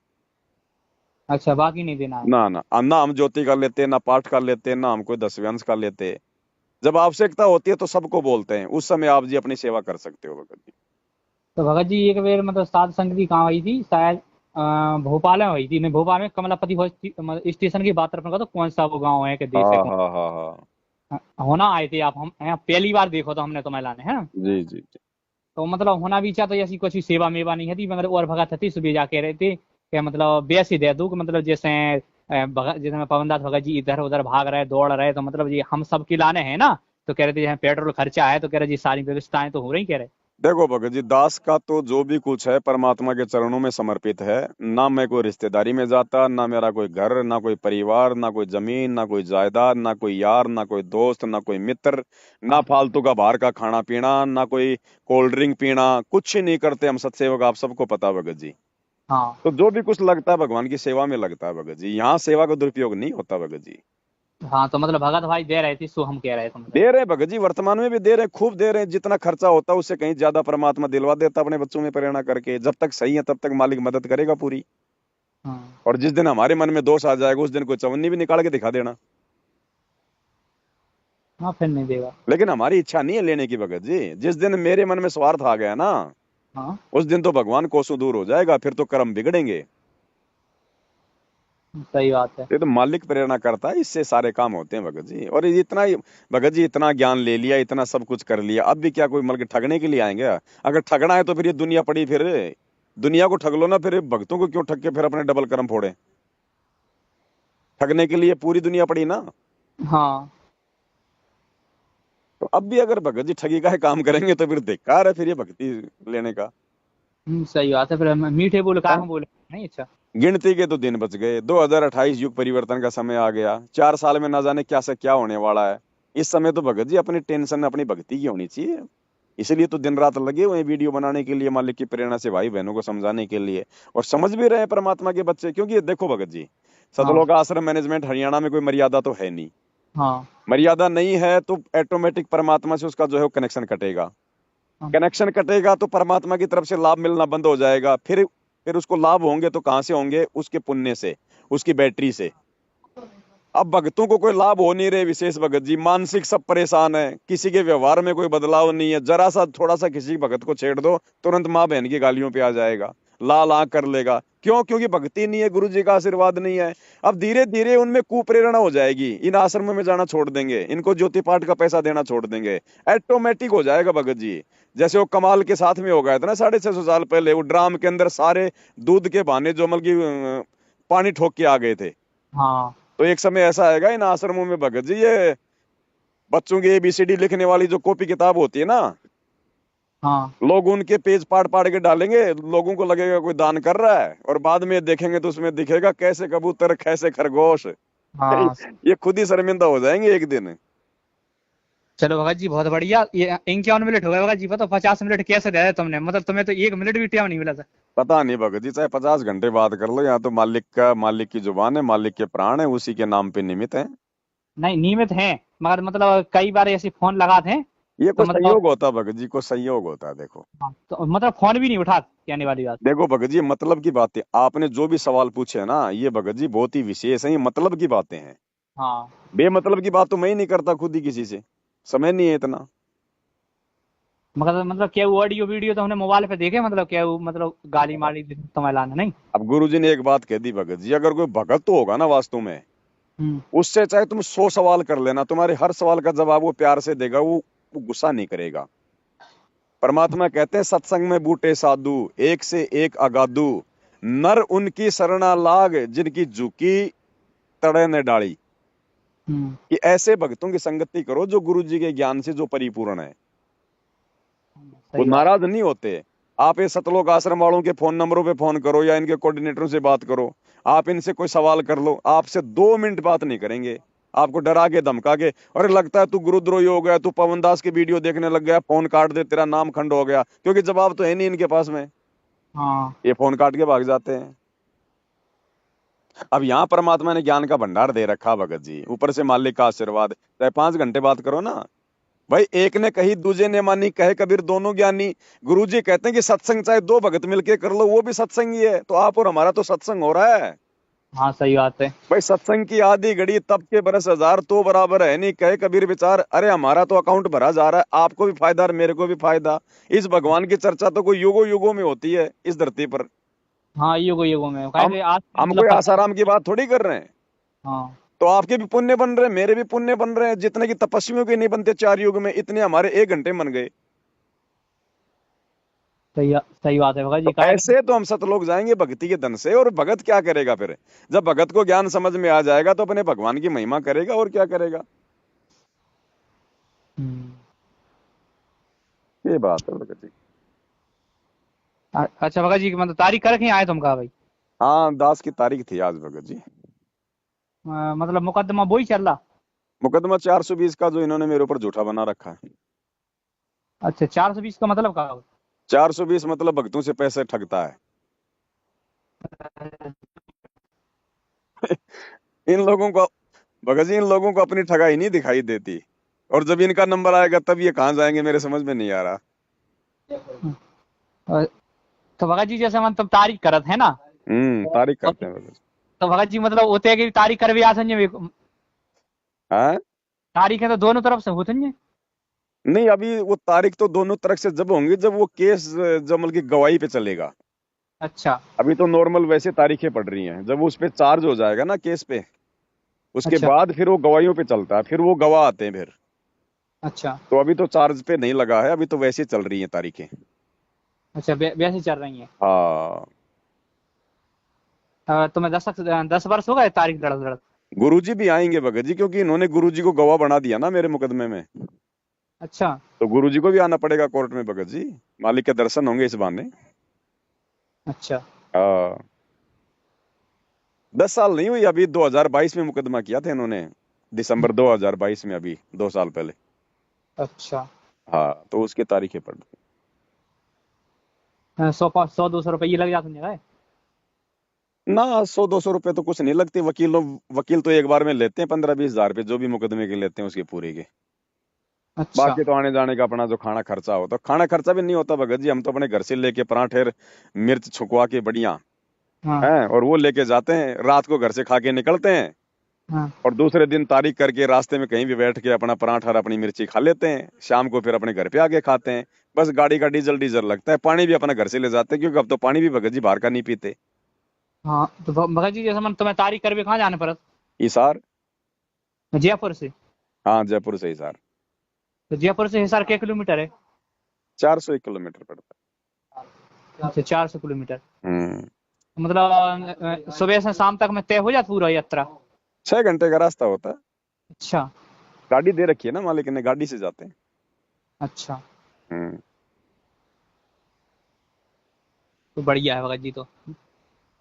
अच्छा बाकी नहीं देना है। ना हम ज्योति कर लेते, ना पाठ कर लेते, ना हम कोई दसव्यांश कर लेते। जब आवश्यकता होती है तो सबको बोलते हैं, उस समय आप जी अपनी सेवा कर सकते हो भगत जी। तो भगत जी एक बार मतलब साध संगत की कहाँ हुई थी शायद, भोपाल में हुई थी। नहीं भोपाल में कमलापति मतलब स्टेशन की बात कर, तो कौन सा वो गाँव है कि हाँ, देश है कौन। हाँ, हाँ, हाँ। होना आए थे आप, हम यहाँ पहली बार देखो तो हमने तुम्हें लाने है ना। जी, जी, जी। तो मतलब होना भी चाहता ऐसी कुछ सेवा मेवा नहीं थी, मगर और भगत थी सुबह जाके रहे थे कि मतलब बेस ही दे दूँ कि मतलब जैसे भगत जैसे मैं पवनदास भगत जी इधर उधर भाग रहे दौड़ रहे, तो मतलब ये हम सब की लाने हैं ना। तो कह रहे थे यहाँ पेट्रोल खर्चा है, तो कह रहे जी सारी व्यवस्थाएं तो हो रही कह रहे। देखो भगत जी, दास का तो जो भी कुछ है परमात्मा के चरणों में समर्पित है। ना मैं कोई रिश्तेदारी में जाता, ना मेरा कोई घर, ना कोई परिवार, ना कोई जमीन, ना कोई जायदाद, ना कोई यार, ना कोई दोस्त, ना कोई मित्र, ना हाँ फालतू का बाहर का खाना पीना, ना कोई कोल्ड ड्रिंक पीना, कुछ ही नहीं करते हम सत्सेवक, आप सबको पता भगत जी। हाँ तो जो भी कुछ लगता है भगवान की सेवा में लगता है भगत जी, यहाँ सेवा का दुरुपयोग नहीं होता भगत जी। हाँ तो मतलब भगत भाई दे रहे थे सो हम कह रहे थे मतलब। दे रहे हैं भगत जी, वर्तमान में भी दे रहे हैं, खूब दे रहे हैं, जितना खर्चा होता है उससे कहीं ज्यादा परमात्मा दिलवा देता अपने बच्चों में प्रेरणा करके। जब तक सही है तब तक मालिक मदद करेगा पूरी। हाँ और जिस दिन हमारे मन में दोष आ जाएगा, उस दिन कोई चवन्नी भी निकाल के दिखा देना। हाँ फिर नहीं देगा। लेकिन हमारी इच्छा नहीं है लेने की भगत जी। जिस दिन मेरे मन में स्वार्थ आ गया ना, हाँ उस दिन तो भगवान कोसों दूर हो जाएगा, फिर तो कर्म बिगड़ेंगे। सही बात है। ये तो मालिक प्रेरणा करता है, इससे सारे काम होते हैं भगत जी। और ये इतना ही भगत जी, इतना ज्ञान ले लिया, इतना सब कुछ कर लिया, अब भी क्या कोई मतलब कि ठगने के लिए आएंगे? अगर ठगना है तो फिर ये दुनिया पड़ी, फिर दुनिया को ठग लो ना, फिर भक्तों को क्यों ठग के फिर अपने डबल कर्म फोड़े? ठगने के लिए पूरी दुनिया पड़ी ना। हाँ। तो अब भी अगर भगत जी ठगी का है काम करेंगे तो फिर धिक्कार है फिर ये भक्ति लेने का। सही बात है, फिर मीठे बोल हाँ? काहे बोले नहीं। अच्छा। गिनती के तो दिन बच गए, 2028 युग परिवर्तन का समय आ गया, 4 साल में ना जाने क्या से क्या होने वाला है। इस समय तो भगत जी अपनी टेंशन अपनी भक्ति की होनी चाहिए। इसलिए तो दिन रात लगे हुए हैं वीडियो बनाने के लिए, मालिक की प्रेरणा से भाई बहनों को समझाने के लिए। और समझ भी रहे हैं परमात्मा के बच्चे, क्योंकि ये देखो भगत जी, हाँ। सतलोक आश्रम मैनेजमेंट हरियाणा में कोई मर्यादा तो है नहीं। हाँ। मर्यादा नहीं है तो ऑटोमेटिक परमात्मा से उसका जो है कनेक्शन कटेगा। हाँ। कनेक्शन कटेगा तो परमात्मा की तरफ से लाभ मिलना बंद हो जाएगा। फिर उसको लाभ होंगे तो कहां से होंगे? उसके पुण्य से, उसकी बैटरी से। अब भक्तों को कोई लाभ हो नहीं रहे विशेष भगत जी, मानसिक सब परेशान है, किसी के व्यवहार में कोई बदलाव नहीं है। जरा सा थोड़ा सा किसी भगत को छेड़ दो, तुरंत माँ बहन की गालियों पे आ जाएगा, लाल आंख कर लेगा। क्यों? क्योंकि भक्ति नहीं है, गुरु जी का आशीर्वाद नहीं है। अब धीरे धीरे उनमें कुप्रेरणा हो जाएगी, इन आश्रमों में जाना छोड़ देंगे, इनको ज्योति पाठ का पैसा देना छोड़ देंगे। ऑटोमेटिक हो जाएगा भगत जी। जैसे वो कमाल के साथ में हो गया था ना 650 साल पहले, वो ड्राम के अंदर सारे दूध के बहाने जो मतलब की पानी ठोक के आ गए थे। हाँ। तो एक समय ऐसा आएगा इन आश्रमों में भगत जी, ये बच्चों की ABCD लिखने वाली जो कॉपी किताब होती है ना, हाँ। लोग उनके पेज पाड़ पाड़ के डालेंगे, लोगों को लगेगा कोई दान कर रहा है, और बाद में देखेंगे तो उसमें दिखेगा कैसे कबूतर कैसे खरगोश। हाँ। ये खुद ही शर्मिंदा हो जाएंगे एक दिन। चलो भगत जी बहुत बढ़िया, ये 51 मिनट हो गए भगत जी, बताओ 50 मिनट कैसे दे तुमने, मतलब तुम्हें तो 1 मिनट भी टाइम नहीं मिला था। पता नहीं भगत जी, चाहे 50 घंटे बात कर लो, यहाँ तो मालिक की जुबान है, मालिक के प्राण है, उसी के नाम पे निमित है। नहीं नियमित है, मगर मतलब कई बार ऐसे फोन लगाते हैं ये तो कोई मतलब। संयोग होता है भगत जी, को संयोग होता है। देखो, हाँ, तो मतलब फोन भी नहीं उठा, कहने वाली बात। देखो भगत जी, मतलब की बातें आपने जो भी सवाल पूछे है ना, ये भगत जी बहुत ही विशेष है, ये मतलब की बातें हैं। हाँ। बेमतलब की बात तो मैं ही नहीं करता खुद ही किसी से, समय नहीं है इतना। मगर मतलब क्या वो ऑडियो वीडियो तो हमने मोबाइल पे देखे, मतलब क्या वो मतलब गाली मारी तुम्हें लाना नहीं। अब गुरु जी ने एक बात कह दी भगत जी, अगर कोई भगत तो होगा ना वास्तव में, हम्म। उससे चाहे तुम 100 सवाल कर लेना, तुम्हारे हर सवाल का जवाब वो प्यार से देगा, वो गुस्सा नहीं करेगा। परमात्मा कहते हैं सत्संग में बूटे साधु, एक से एक अगाधु, नर उनकी शरणा लाग, जिनकी झुकी तड़े ने डाली। हम्म। कि ऐसे भक्तों की संगति करो जो गुरु जी के ज्ञान से जो परिपूर्ण है, वो सही बात। नाराज नहीं होते। आप ये सतलोक आश्रम वालों के फोन नंबरों पे फोन करो या इनके कोऑर्डिनेटरों से बात करो, आप इनसे कोई सवाल कर लो, आपसे 2 मिनट बात नहीं करेंगे, आपको डरा के धमका के, अरे लगता है तू गुरुद्रोही हो गया, तू पवन दास की वीडियो देखने लग गया, फोन काट दे, तेरा नाम खंड हो गया, क्योंकि जवाब तो है नहीं इनके पास में। हाँ। ये फोन काट के भाग जाते हैं। अब यहाँ परमात्मा ने ज्ञान का भंडार दे रखा भगत जी, ऊपर से मालिक का आशीर्वाद, चाहे 5 घंटे बात करो ना। भाई एक ने कही दूजे ने मानी, कहे कबीर दोनों ज्ञानी। गुरुजी कहते हैं कि सत्संग चाहे 2 भगत मिलके कर लो वो भी सत्संग ही है। तो आप और हमारा तो सत्संग हो रहा है। हाँ सही बात है। भाई सत्संग की आधी घड़ी तब के बरस हजार तो बराबर है नहीं, कहे कबीर विचार। अरे हमारा तो अकाउंट भरा जा रहा है, आपको भी फायदा और मेरे को भी फायदा। इस भगवान की चर्चा तो कोई युगों युगों में होती है इस धरती पर। हाँ युगो युगो में हम कहे आज हम मतलब कोई पता। आसाराम की बात थोड़ी कर रहे हैं। हाँ। तो आपके भी पुण्य बन रहे हैं, मेरे भी पुण्य बन रहे हैं, जितने की तपस्वियों के नहीं बनते 4 युग में, इतने हमारे 1 घंटे बन गए। सही बात है भगत जी तो कहे। ऐसे तो हम सतलोक जाएंगे भक्ति के धन से। और भगत क्या करेगा फिर? जब भगत को ज्ञान समझ में आ जाएगा तो अपने भगवान की महिमा करेगा, और क्या करेगा। हम्म। ये बात है भगत जी। अच्छा भगत जी मतलब तारीख कर रखी आए तुम कहा भाई? हाँ, दास की तारीख थी आज भगत जी। मतलब मुकदमा वही चल रहा? मुकदमा 420 का जो इन्होंने मेरे ऊपर झूठा बना रखा है। अच्छा 420 का मतलब कहा? 420 मतलब भक्तों से पैसे ठगता है। इन लोगों को, भगत जी इन लोगों को अपनी ठगाई नहीं दिखाई देती, और जब इनका नंबर आएगा तब ये कहाँ जाएंगे मेरे समझ में नहीं आ रहा। अ, तो भगत जी जैसे मतलब तारीख करत है ना, तारीख और करते हैं भगत जी। तो भगत जी मतलब होते है कि तारीख कर भी आ संजय हाँ, तारीख है तो दोनों तरफ से होते हैं। नहीं अभी वो तारीख तो दोनों तरफ से जब होंगी जब वो केस जब मतलब की गवाही पे चलेगा। अच्छा। अभी तो नॉर्मल वैसे तारीखें पड़ रही हैं, जब उस पे चार्ज हो जाएगा ना केस पे, उसके अच्छा। बाद फिर वो गवाहियों पे चलता है, फिर वो गवाह आते हैं फिर। अच्छा। तो अभी तो चार्ज पे नहीं लगा है, अभी तो वैसे चल रही हैं तारीखें। अच्छा वैसे चल रही है। हाँ। तुम्हें 10 वर्ष हो गए तारीख लड़त लड़त? गुरुजी भी आएंगे भगत जी, क्योंकि इन्होंने गुरुजी को गवाह बना दिया ना मेरे मुकदमे में। अच्छा तो गुरुजी को भी आना पड़ेगा कोर्ट में भगत जी। मालिक के दर्शन होंगे इस बहाने। अच्छा। हाँ। 10 साल नहीं हुई अभी, 2022 में मुकदमा किया था इन्होंने, दिसंबर 2022 में, अभी 2 साल पहले। अच्छा। हाँ, तो उसकी तारीखें पड़ रही। 100 200 रुपये ये लग जाते हैं? ना, 100 200 रुपए तो कुछ नहीं लगते। वकील तो एक बार में लेते हैं 15 20 हजार रुपए, जो भी मुकदमे के लेते हैं उसके पूरे के। अच्छा। बाकी तो आने जाने का अपना जो खाना खर्चा होता, खाना खर्चा भी नहीं होता भगत जी। हम तो अपने घर से लेके पराठे और मिर्च छुकवा के बढ़िया हाँ हैं, और वो लेके जाते हैं, रात को घर से खा के निकलते हैं, हाँ। और दूसरे दिन तारीख करके रास्ते में कहीं भी बैठ के अपना पराठा और अपनी मिर्ची खा लेते हैं। शाम को फिर अपने घर पे आके खाते हैं। बस गाड़ी का डीजल डीजल लगता है। पानी भी अपना घर से ले जाते हैं, क्योंकि अब तो पानी भी भगत जी बाहर का नहीं पीते। हाँ तो भगत जी जैसे मन तुम्हें तारीख करके कहाँ जाने पड़त? हिसार। जयपुर से? हाँ, जयपुर से हिसार। तो जयपुर से हिसार क्या किलोमीटर है? 401 किलोमीटर पड़ता अच्छा, 400 किलोमीटर। है। मतलब सुबह से शाम तक में तय हो जाती पूरा यात्रा? 6 घंटे का रास्ता होता है। अच्छा। गाड़ी दे रखी है ना मालिक ने, गाड़ी से जाते हैं। अच्छा, हम्म। तो बढ़िया है भगत जी। तो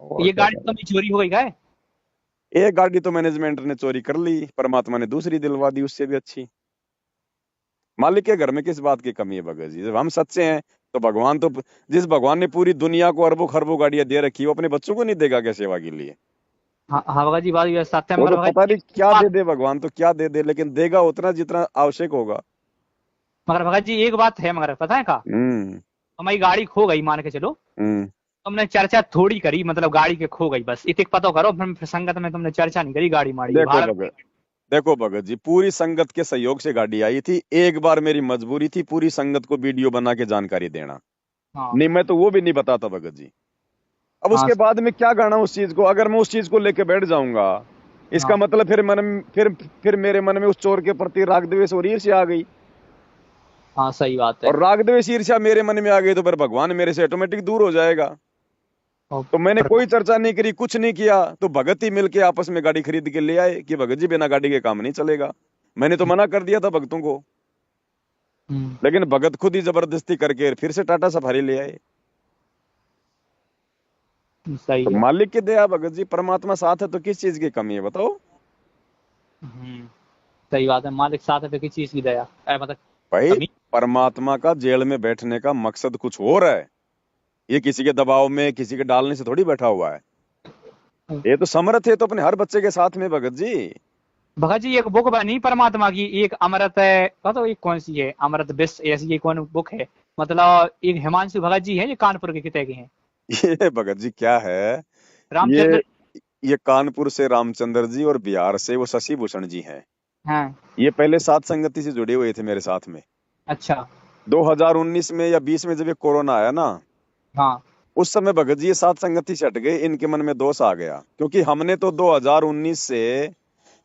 और ये क्या गाड़ी कर तो मेरी चोरी हो गई का है? रहे, एक गाड़ी तो मैनेजमेंट ने चोरी कर ली, परमात्मा ने दूसरी दिलवा दी उससे भी अच्छी। मालिक के घर में किस बात की कमी है भगत जी? जब हम सच्चे हैं तो भगवान तो, जिस भगवान ने पूरी दुनिया को अरबों खरबों गाड़ियां दे रखी है, वो अपने बच्चों को नहीं देगा क्या सेवा के लिए? हाँ हाँ भगत जी, बात ये सत्य है, वो मगर तो भगत पता जी नहीं क्या बात दे दे भगवान, तो क्या दे दे, लेकिन देगा उतना जितना आवश्यक होगा। मगर भगत जी एक बात है, मगर पता है का, हम्म। हमारी गाड़ी खो गई मान के चलो, हम्म। तुमने चर्चा थोड़ी करी, मतलब गाड़ी के खो गई बस इतने पता करो, फिर संगत में तुमने चर्चा नहीं करी गाड़ी माड़ी की देखो भारत। भगत देखो भगत जी, पूरी संगत के सहयोग से गाड़ी आई थी। एक बार मेरी मजबूरी थी पूरी संगत को वीडियो बना के जानकारी देना, हाँ नहीं मैं तो वो भी नहीं बताता भगत जी। अब हाँ उसके बाद में क्या करना उस चीज को? अगर मैं उस चीज को लेके बैठ जाऊंगा, इसका हाँ मतलब फिर मेरे मन में उस चोर के प्रति राग द्वेष और ईर्ष्या आ गई। हाँ, सही बात है। और राग द्वेष ईर्ष्या मेरे मन में आ गई तो फिर भगवान मेरे से ऑटोमेटिक दूर हो जाएगा। और तो मैंने कोई चर्चा नहीं करी, कुछ नहीं किया, तो भगत ही मिलके आपस में गाड़ी खरीद के ले आए कि भगत जी बिना गाड़ी के काम नहीं चलेगा। मैंने तो मना कर दिया था भक्तों को, हम्म, लेकिन भगत खुद ही जबरदस्ती करके फिर से टाटा सफारी ले आए। सही तो है। मालिक की दया भगत जी, परमात्मा साथ है तो किस चीज की कमी है बताओ? हम्म, सही बात है, मालिक साथ है तो किस चीज की दया मतलब भाई, कमी? परमात्मा का जेल में बैठने का मकसद कुछ और है। ये किसी के दबाव में, किसी के डालने से थोड़ी बैठा हुआ है। ये तो समर्थ है तो अपने हर बच्चे के साथ में भगत जी। भगत जी एक बुक बनी परमात्मा की, एक अमृत है, तो एक कौन सी है, अमृत विश्व ऐसी ये कौन बुक है? मतलब एक हिमांशु भगत जी है, ये कानपुर के किते के हैं। ये भगत जी क्या है, ये रामचंद्र। ये कानपुर से रामचंद्र जी और बिहार से वो शशि भूषण जी हैं। हाँ। ये पहले सात संगति से जुड़े हुए थे मेरे साथ में। अच्छा। 2019 में या 20 में जब ये कोरोना आया ना, हाँ उस समय भगत जी ये सात संगति से हट गए। इनके मन में दोष आ गया, क्योंकि हमने तो 2019 से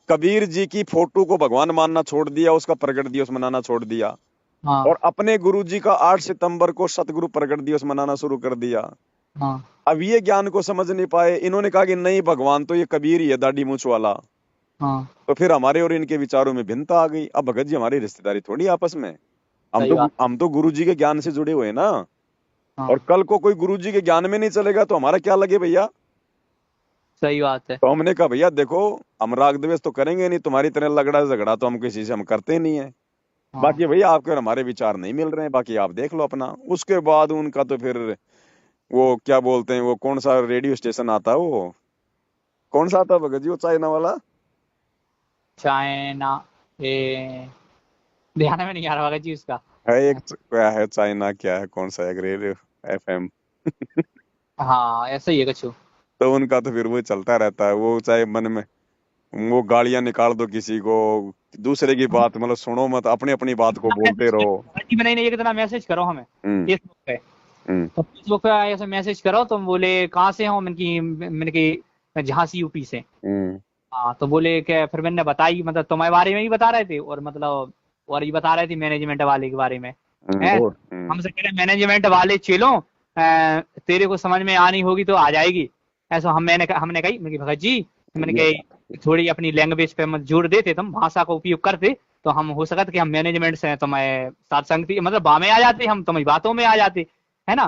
कबीर जी की फोटो को भगवान मानना छोड़ दिया, उसका प्रगट दिवस मनाना छोड़ दिया, हाँ और अपने गुरु जी का 8 सितंबर को सतगुरु प्रगट दिवस मनाना शुरू कर दिया। हाँ अब ये ज्ञान को समझ नहीं पाए, इन्होंने कहा कि नहीं, भगवान तो ये कबीर ही है, दाढ़ी मूछ वाला। हाँ, तो फिर हमारे और इनके विचारों में भिन्नता आ गई। अब भगत जी हमारी रिश्तेदारी थोड़ी आपस में, हम सही तो बात। हम तो गुरु जी के ज्ञान से जुड़े हुए हैं ना। और हाँ, कल को कोई गुरु जी के ज्ञान में नहीं चलेगा तो हमारा क्या लगे भैया? सही बात है। तो हमने कहा भैया देखो, हम राग द्वेष तो करेंगे नहीं, तुम्हारी तरह लगड़ा झगड़ा तो हम किसी से हम करते ही नहीं है। हाँ, बाकी भैया आपके और हमारे विचार नहीं मिल रहे हैं, बाकी आप देख लो अपना। उसके बाद उनका तो फिर वो क्या बोलते हैं, वो कौन सा रेडियो स्टेशन आता है, वो कौन सा आता है भगत जी, वो चाइना वाला? चाइना, ये ध्यान में नहीं आ रहा भगत जी उसका। है एक, क्या है चाइना, क्या है, कौन सा, एक रेडियो FM। हाँ ऐसा ही है कुछ। तो उनका तो फिर वो चलता रहता है, वो चाहे मन में वो गालियां निकाल दो किसी को, दूसरे की बात मतलब सुनो मत, अपनी अपनी बात को बोलते रहो। नहीं नहीं, एक इतना मैसेज करो हमें हम्म। फेसबुक पे। हम्म। तो फेसबुक पे ऐसे मैसेज करो, तुम बोले कहाँ से हो, मैंने झांसी यूपी से। हम्म। हाँ तो बोले कि फिर मैंने बताई, मतलब तुम्हारे बारे में ही बता रहे थे, और मतलब और ये बता रहे थे मैनेजमेंट वाले के बारे में। है, हमसे कह रहे मैनेजमेंट वाले चलो, तेरे को समझ में आनी होगी तो आ जाएगी। ऐसा हमने कही, भगत जी, मैंने कही थोड़ी अपनी लैंग्वेज पे मत जोर देते, तुम भाषा का उपयोग करते, तो हम हो सकता कि हम मैनेजमेंट से तुम्हें साथ संगति मतलब बामें आ जाते, हम तुम्हारी बातों में आ जाते, है ना।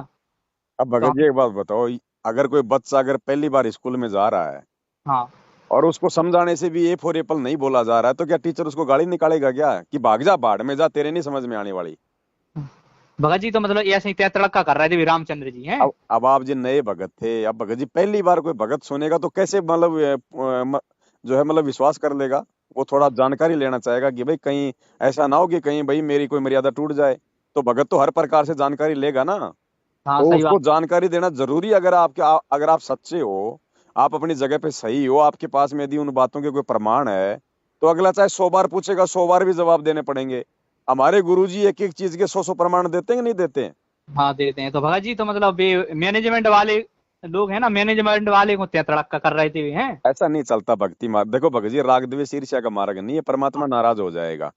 अब तो भगत हम, जी एक बात बताओ, अगर कोई बच्चा अगर पहली बार स्कूल में जा रहा है हाँ और उसको समझाने से भी ए फॉर एप्पल नहीं बोला जा रहा है, तो क्या टीचर उसको गाली निकालेगा क्या कि भाग जा बाढ़ में जा, तेरे नहीं समझ में आने वाली। भगत जी तो मतलब ऐसे ही तड़का कर रहे थे भी रामचंद्र जी हैं। अब आप जी नए भगत थे, अब भगत जी पहली बार कोई भगत सुनेगा तो कैसे मतलब जो है मतलब विश्वास कर लेगा। वो थोड़ा जानकारी लेना चाहेगा कि भाई कहीं ऐसा ना हो कि कहीं भाई मेरी कोई मर्यादा टूट जाए। तो भगत तो हर प्रकार से जानकारी लेगा ना। हाँ तो सही बात। उसको जानकारी देना जरूरी है। अगर आप सच्चे हो, आप अपनी जगह पे सही हो, आपके पास में यदि उन बातों के कोई प्रमाण है, तो अगला चाहे 100 बार पूछेगा, 100 बार भी जवाब देने पड़ेंगे। हमारे गुरुजी एक एक चीज के 100 प्रमाण देते हैं कि नहीं देते हैं। हाँ देते हैं, तो भगत जी तो मतलब मैनेजमेंट वाले लोग हैं ना, मैनेजमेंट वाले को तड़का कर रहे थे हैं। ऐसा नहीं चलता भक्ति मार्ग। देखो भगत जी, राग द्वेष ईर्ष्या का मार्ग नहीं है, परमात्मा नाराज हो जाएगा।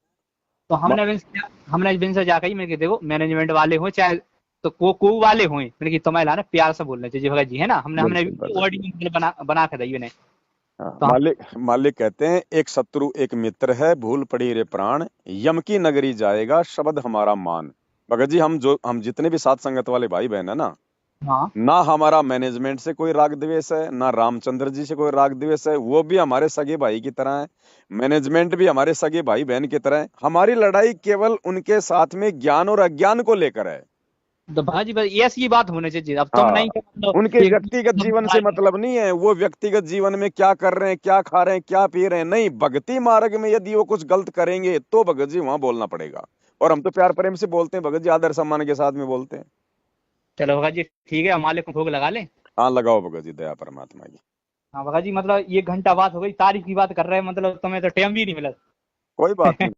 तो म- हमने बिन से जाकर ही मैंने देखो मैनेजमेंट वाले हो चाहे तो को वाले हो, मैंने कि तुम्हें लाना प्यार से बोलना चाहिए भगत जी, है ना। हमने हमने बिल्कुल भगत जी। ऑडियो बना के दी उन्हें। हाँ, तो हम, मालिक कहते हैं, एक शत्रु एक मित्र है, भूल पड़ी रे प्राण, यम की नगरी जाएगा शब्द हमारा मान। भगत जी, हम जितने भी साथ संगत वाले भाई बहन है हाँ ना हमारा मैनेजमेंट से कोई राग द्वेष है, ना रामचंद्र जी से कोई राग द्वेष है। वो भी हमारे सगे भाई की तरह है, मैनेजमेंट भी हमारे सगे भाई बहन की तरह है। हमारी लड़ाई केवल उनके साथ में ज्ञान और अज्ञान को लेकर है। तो भगत जी बस ऐसी बात होने चाहिए। अब तुम हाँ, नहीं मतलब उनके एक व्यक्तिगत जीवन से मतलब नहीं है, वो व्यक्तिगत जीवन में क्या कर रहे हैं, क्या खा रहे हैं, क्या पी रहे हैं, नहीं। भक्ति मार्ग में यदि वो कुछ गलत करेंगे तो भगत जी वहां बोलना पड़ेगा। और हम तो प्यार प्रेम से बोलते हैं भगत जी, आदर सम्मान के साथ में बोलते हैं। चलो भगत जी ठीक है, मालिक को भोग लगा ले। हाँ, लगाओ भगत जी, दया परमात्मा की। हाँ भगत जी मतलब 1 घंटा बात हो गई, तारीख की बात कर रहे हैं, मतलब तुम्हें तो टाइम भी नहीं मिला। कोई बात नहीं।